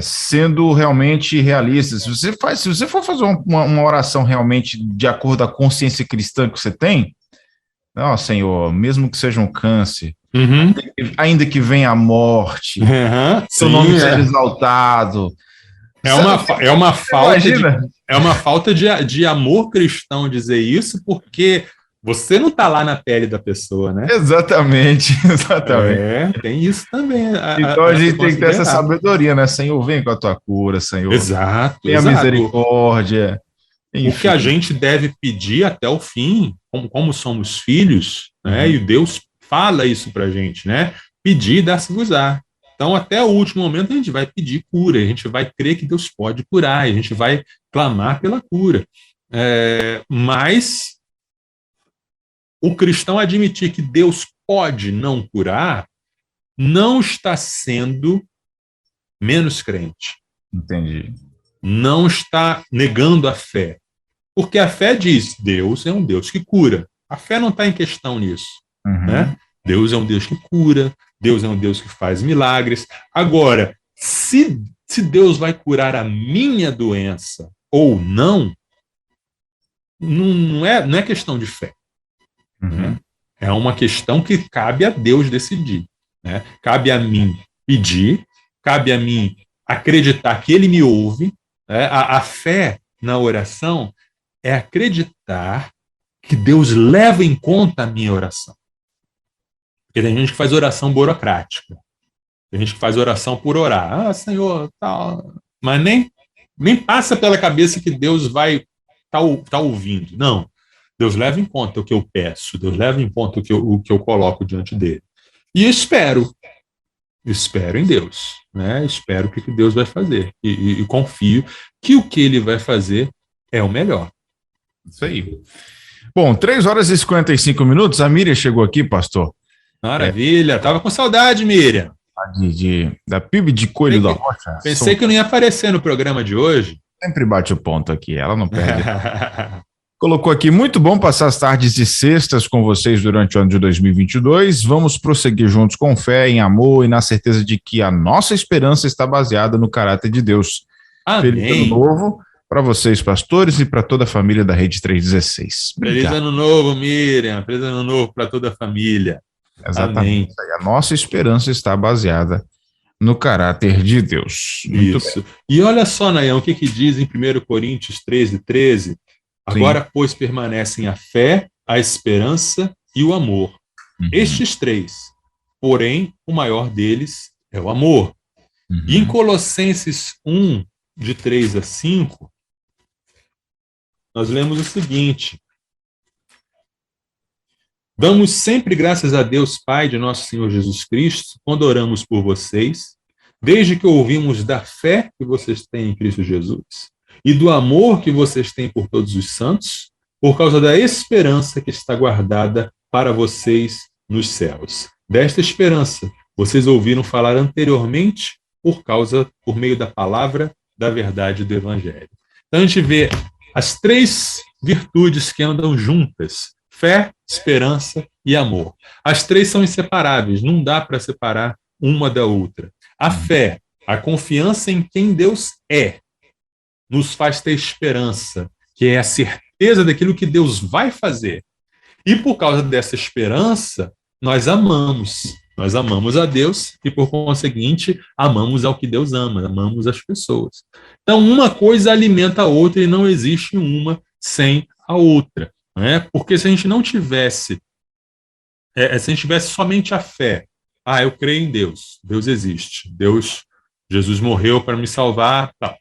S2: sendo realmente realista. Se você for fazer uma oração realmente de acordo com a consciência cristã que você tem, não, Senhor, mesmo que seja um câncer, ainda que venha a morte, seu nome seja exaltado.
S3: É uma falta de amor cristão dizer isso, porque você não está lá na pele da pessoa, né?
S2: Exatamente.
S3: Tem isso também.
S2: Então a gente tem que ter essa sabedoria, né? Senhor, vem com a tua cura, Senhor.
S3: Exato.
S2: Tenha misericórdia. Enfim.
S3: O que a gente deve pedir até o fim, como somos filhos, né? E Deus fala isso pra gente, né? Pedir, dar-se-vos-á. Então, até o último momento, a gente vai pedir cura, a gente vai crer que Deus pode curar, a gente vai clamar pela cura. Mas o cristão admitir que Deus pode não curar não está sendo menos crente.
S2: Entendi.
S3: Não está negando a fé. Porque a fé diz, Deus é um Deus que cura. A fé não está em questão nisso. Né? Deus é um Deus que cura, Deus é um Deus que faz milagres. Agora, se Deus vai curar a minha doença ou não, não é questão de fé. Né? É uma questão que cabe a Deus decidir. Né? Cabe a mim pedir, cabe a mim acreditar que Ele me ouve. Né? A fé na oração é acreditar que Deus leva em conta a minha oração. Porque tem gente que faz oração burocrática. Tem gente que faz oração por orar. Senhor, tal. Mas nem passa pela cabeça que Deus vai tá ouvindo. Não. Deus leva em conta o que eu peço. Deus leva em conta o que eu coloco diante dele. E espero em Deus. Né? Espero o que Deus vai fazer. E confio que o que ele vai fazer é o melhor.
S2: Isso aí. Bom, 3h55. A Miriam chegou aqui, pastor.
S3: Maravilha. Tava com saudade, Miriam.
S2: Da PIB de Coelho da Rocha.
S3: Pensei que não ia aparecer no programa de hoje.
S2: Sempre bate o ponto aqui, ela não perde. Colocou aqui, muito bom passar as tardes e sextas com vocês durante o ano de 2022. Vamos prosseguir juntos com fé, em amor e na certeza de que a nossa esperança está baseada no caráter de Deus.
S3: Amém.
S2: Feliz ano novo para vocês, pastores, e para toda a família da Rede 316.
S3: Feliz ano novo, Miriam. Feliz ano novo para toda a família.
S2: Exatamente. Amém. A nossa esperança está baseada no caráter de Deus.
S3: Muito isso. Bem. E olha só, Nayão, o que diz em 1 Coríntios 13:13? Agora, pois, permanecem a fé, a esperança e o amor. Estes três. Porém, o maior deles é o amor. E em Colossenses 1:3-5, nós lemos o seguinte: damos sempre graças a Deus, Pai de nosso Senhor Jesus Cristo, quando oramos por vocês, desde que ouvimos da fé que vocês têm em Cristo Jesus e do amor que vocês têm por todos os santos, por causa da esperança que está guardada para vocês nos céus. Desta esperança, vocês ouviram falar anteriormente por meio da palavra da verdade do Evangelho. Então a gente vê as três virtudes que andam juntas: fé, esperança e amor. As três são inseparáveis, não dá para separar uma da outra. A fé, a confiança em quem Deus é, nos faz ter esperança, que é a certeza daquilo que Deus vai fazer. E por causa dessa esperança, nós amamos. Nós amamos a Deus e, por conseguinte, amamos ao que Deus ama, amamos as pessoas. Então, uma coisa alimenta a outra e não existe uma sem a outra. Né? Porque se a gente não tivesse, se a gente tivesse somente a fé, eu creio em Deus, Deus existe, Jesus morreu para me salvar, tal.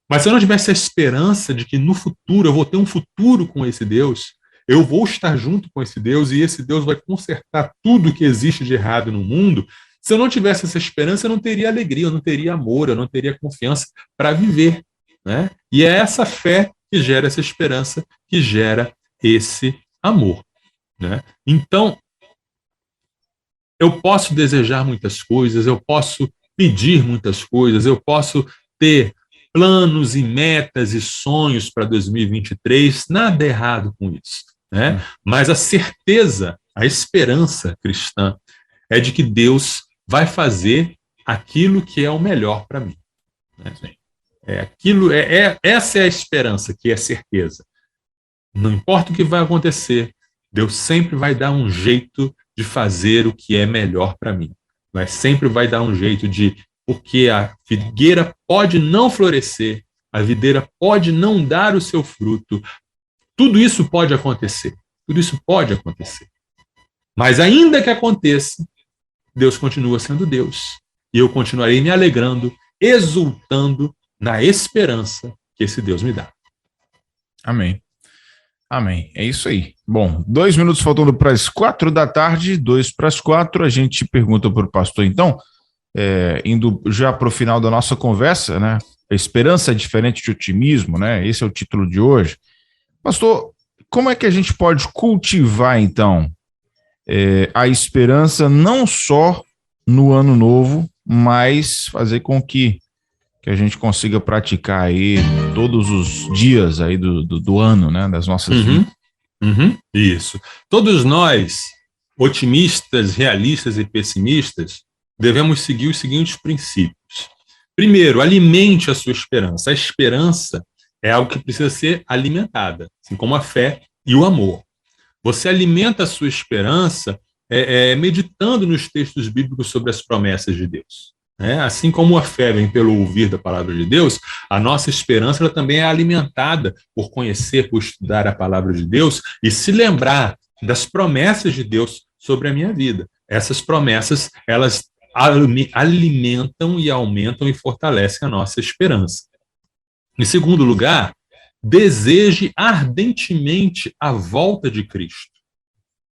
S3: Mas se eu não tivesse a esperança de que no futuro eu vou ter um futuro com esse Deus, eu vou estar junto com esse Deus e esse Deus vai consertar tudo que existe de errado no mundo, se eu não tivesse essa esperança, eu não teria alegria, eu não teria amor, eu não teria confiança para viver. Né? E é essa fé que gera essa esperança, que gera esse amor. Né? Então, eu posso desejar muitas coisas, eu posso pedir muitas coisas, eu posso ter planos e metas e sonhos para 2023, nada errado com isso. Né? Mas a certeza, a esperança cristã é de que Deus vai fazer aquilo que é o melhor para mim. Né? Essa é a esperança, que é a certeza. Não importa o que vai acontecer, Deus sempre vai dar um jeito de fazer o que é melhor para mim. Mas sempre vai dar um jeito porque a figueira pode não florescer, a videira pode não dar o seu fruto. Tudo isso pode acontecer. Tudo isso pode acontecer. Mas ainda que aconteça, Deus continua sendo Deus. E eu continuarei me alegrando, exultando na esperança que esse Deus me dá.
S2: Amém. Amém. É isso aí. Bom, 2 minutos faltando para as 4 da tarde, 2 para as 4. A gente pergunta para o pastor, então, indo já para o final da nossa conversa, né? A esperança é diferente de otimismo, né? Esse é o título de hoje. Pastor, como é que a gente pode cultivar, então, a esperança não só no ano novo, mas fazer com que a gente consiga praticar aí todos os dias aí do ano, né, das nossas vidas?
S3: Isso. Todos nós, otimistas, realistas e pessimistas, devemos seguir os seguintes princípios. Primeiro, alimente a sua esperança. A esperança é algo que precisa ser alimentada, assim como a fé e o amor. Você alimenta a sua esperança meditando nos textos bíblicos sobre as promessas de Deus. Assim como a fé vem pelo ouvir da palavra de Deus, a nossa esperança ela também é alimentada por conhecer, por estudar a palavra de Deus e se lembrar das promessas de Deus sobre a minha vida. Essas promessas, elas alimentam e aumentam e fortalecem a nossa esperança. Em segundo lugar, deseje ardentemente a volta de Cristo.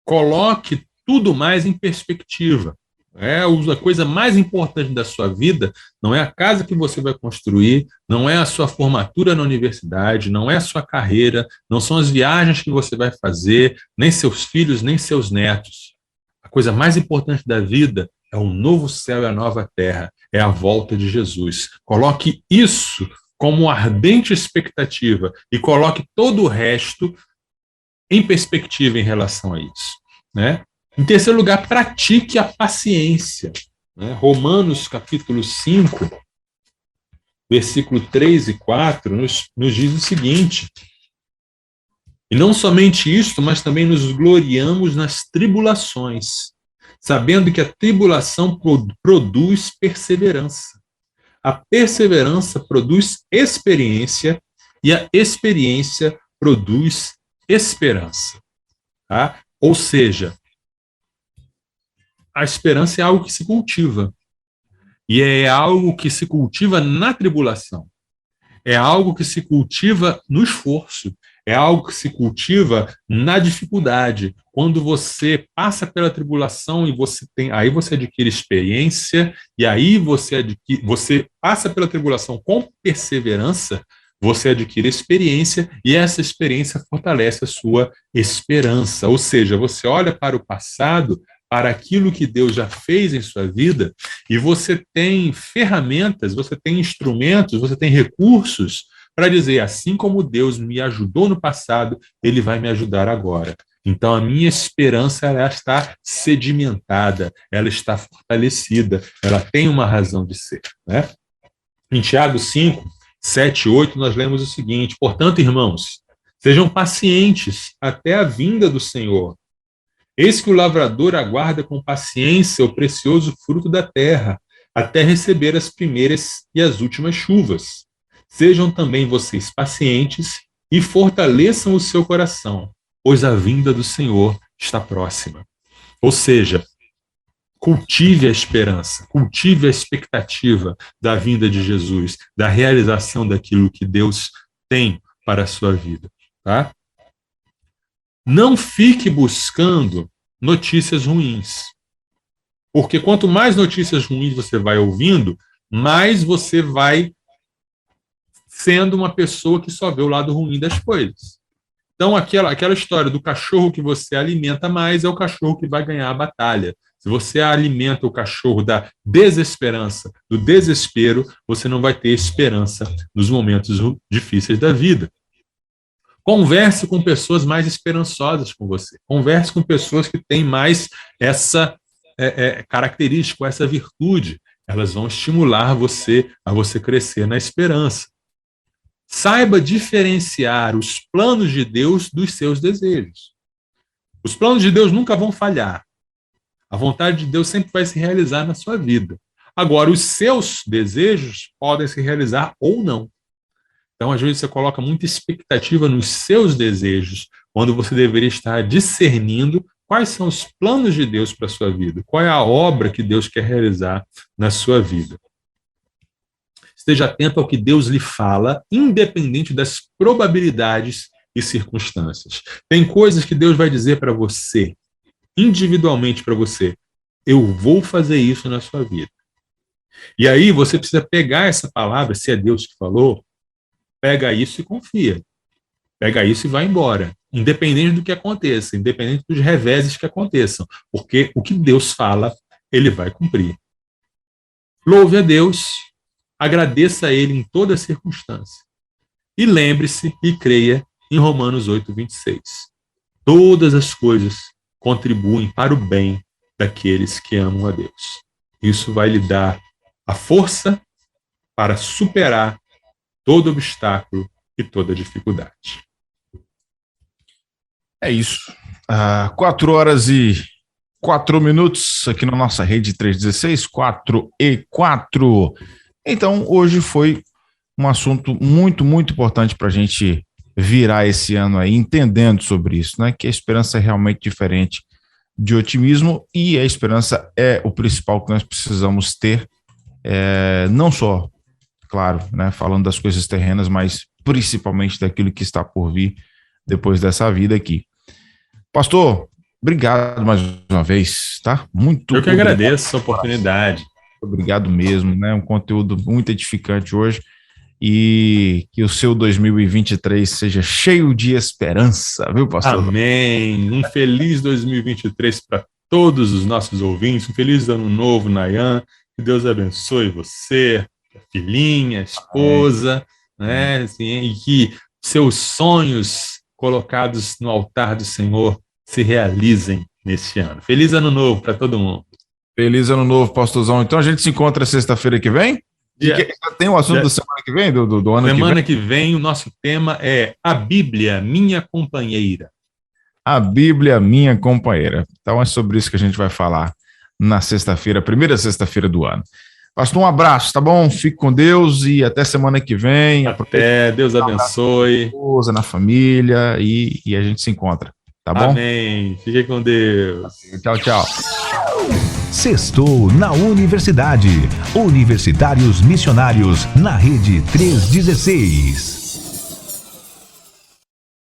S3: Coloque tudo mais em perspectiva. A coisa mais importante da sua vida não é a casa que você vai construir, não é a sua formatura na universidade, não é a sua carreira, não são as viagens que você vai fazer, nem seus filhos, nem seus netos. A coisa mais importante da vida é o novo céu e a nova terra, é a volta de Jesus. Coloque isso como ardente expectativa e coloque todo o resto em perspectiva em relação a isso. Né? Em terceiro lugar, pratique a paciência. Né? Romanos capítulo 5, versículo 3 e 4, nos diz o seguinte: e não somente isto, mas também nos gloriamos nas tribulações, sabendo que a tribulação produz perseverança. A perseverança produz experiência e a experiência produz esperança. Tá? Ou seja, a esperança é algo que se cultiva. E é algo que se cultiva na tribulação. É algo que se cultiva no esforço. é algo que se cultiva na dificuldade. Quando você passa pela tribulação e aí você adquire experiência, e aí você passa pela tribulação com perseverança, você adquire experiência, e essa experiência fortalece a sua esperança. Ou seja, você olha para o passado, para aquilo que Deus já fez em sua vida, e você tem ferramentas, você tem instrumentos, você tem recursos para dizer, assim como Deus me ajudou no passado, Ele vai me ajudar agora. Então, a minha esperança, ela está sedimentada, ela está fortalecida, ela tem uma razão de ser, né? Em Tiago 5, 7 e 8, nós lemos o seguinte: portanto, irmãos, sejam pacientes até a vinda do Senhor. Eis que o lavrador aguarda com paciência o precioso fruto da terra, até receber as primeiras e as últimas chuvas. Sejam também vocês pacientes e fortaleçam o seu coração, pois a vinda do Senhor está próxima. Ou seja, cultive a esperança, cultive a expectativa da vinda de Jesus, da realização daquilo que Deus tem para a sua vida, tá? Não fique buscando notícias ruins, porque quanto mais notícias ruins você vai ouvindo, mais você vai sendo uma pessoa que só vê o lado ruim das coisas. Então, aquela história do cachorro que você alimenta mais é o cachorro que vai ganhar a batalha. Se você alimenta o cachorro da desesperança, do desespero, você não vai ter esperança nos momentos difíceis da vida. Converse com pessoas mais esperançosas com você. Converse com pessoas que têm mais essa característica, essa virtude. Elas vão estimular você a você crescer na esperança. Saiba diferenciar os planos de Deus dos seus desejos. Os planos de Deus nunca vão falhar. A vontade de Deus sempre vai se realizar na sua vida. Agora, os seus desejos podem se realizar ou não. Então, às vezes, você coloca muita expectativa nos seus desejos, quando você deveria estar discernindo quais são os planos de Deus para a sua vida, qual é a obra que Deus quer realizar na sua vida. Esteja atento ao que Deus lhe fala, independente das probabilidades e circunstâncias. Tem coisas que Deus vai dizer para você, individualmente para você: eu vou fazer isso na sua vida. E aí você precisa pegar essa palavra, se é Deus que falou, pega isso e confia. Pega isso e vai embora, independente do que aconteça, independente dos reveses que aconteçam, porque o que Deus fala, Ele vai cumprir. Louve a Deus, agradeça a Ele em toda circunstância. E lembre-se e creia em Romanos 8, 26. Todas as coisas contribuem para o bem daqueles que amam a Deus. Isso vai lhe dar a força para superar todo obstáculo e toda dificuldade.
S2: É isso. 4h04 aqui na nossa rede 316, 4h04. Então, hoje foi um assunto muito, muito importante para a gente virar esse ano aí, entendendo sobre isso, né? Que a esperança é realmente diferente de otimismo, e a esperança é o principal que nós precisamos ter, não só, claro, né, falando das coisas terrenas, mas principalmente daquilo que está por vir depois dessa vida aqui. Pastor, obrigado mais uma vez, tá? Muito
S3: Eu que agradeço a oportunidade.
S2: Obrigado mesmo, né? Um conteúdo muito edificante hoje, e que o seu 2023 seja cheio de esperança, viu, pastor?
S3: Amém. Um feliz 2023 para todos os nossos ouvintes. Um feliz ano novo, Nayan. Que Deus abençoe você, a filhinha, a esposa, né? Assim, e que seus sonhos colocados no altar do Senhor se realizem neste ano. Feliz ano novo para todo mundo.
S2: Feliz ano novo, pastorzão. Então a gente se encontra sexta-feira que vem? Tem o assunto da semana que vem? Do ano que vem?
S3: Semana que vem o nosso tema é a Bíblia, minha companheira.
S2: A Bíblia, minha companheira. Então é sobre isso que a gente vai falar na sexta-feira, primeira sexta-feira do ano. Pastor, um abraço, tá bom? Fique com Deus e até semana que vem.
S3: Até, Deus abençoe.
S2: Na esposa, na família, e a gente se encontra, tá bom?
S3: Amém. Fique com Deus.
S2: Tchau, tchau.
S1: Sextou na Universidade. Universitários Missionários na Rede 316.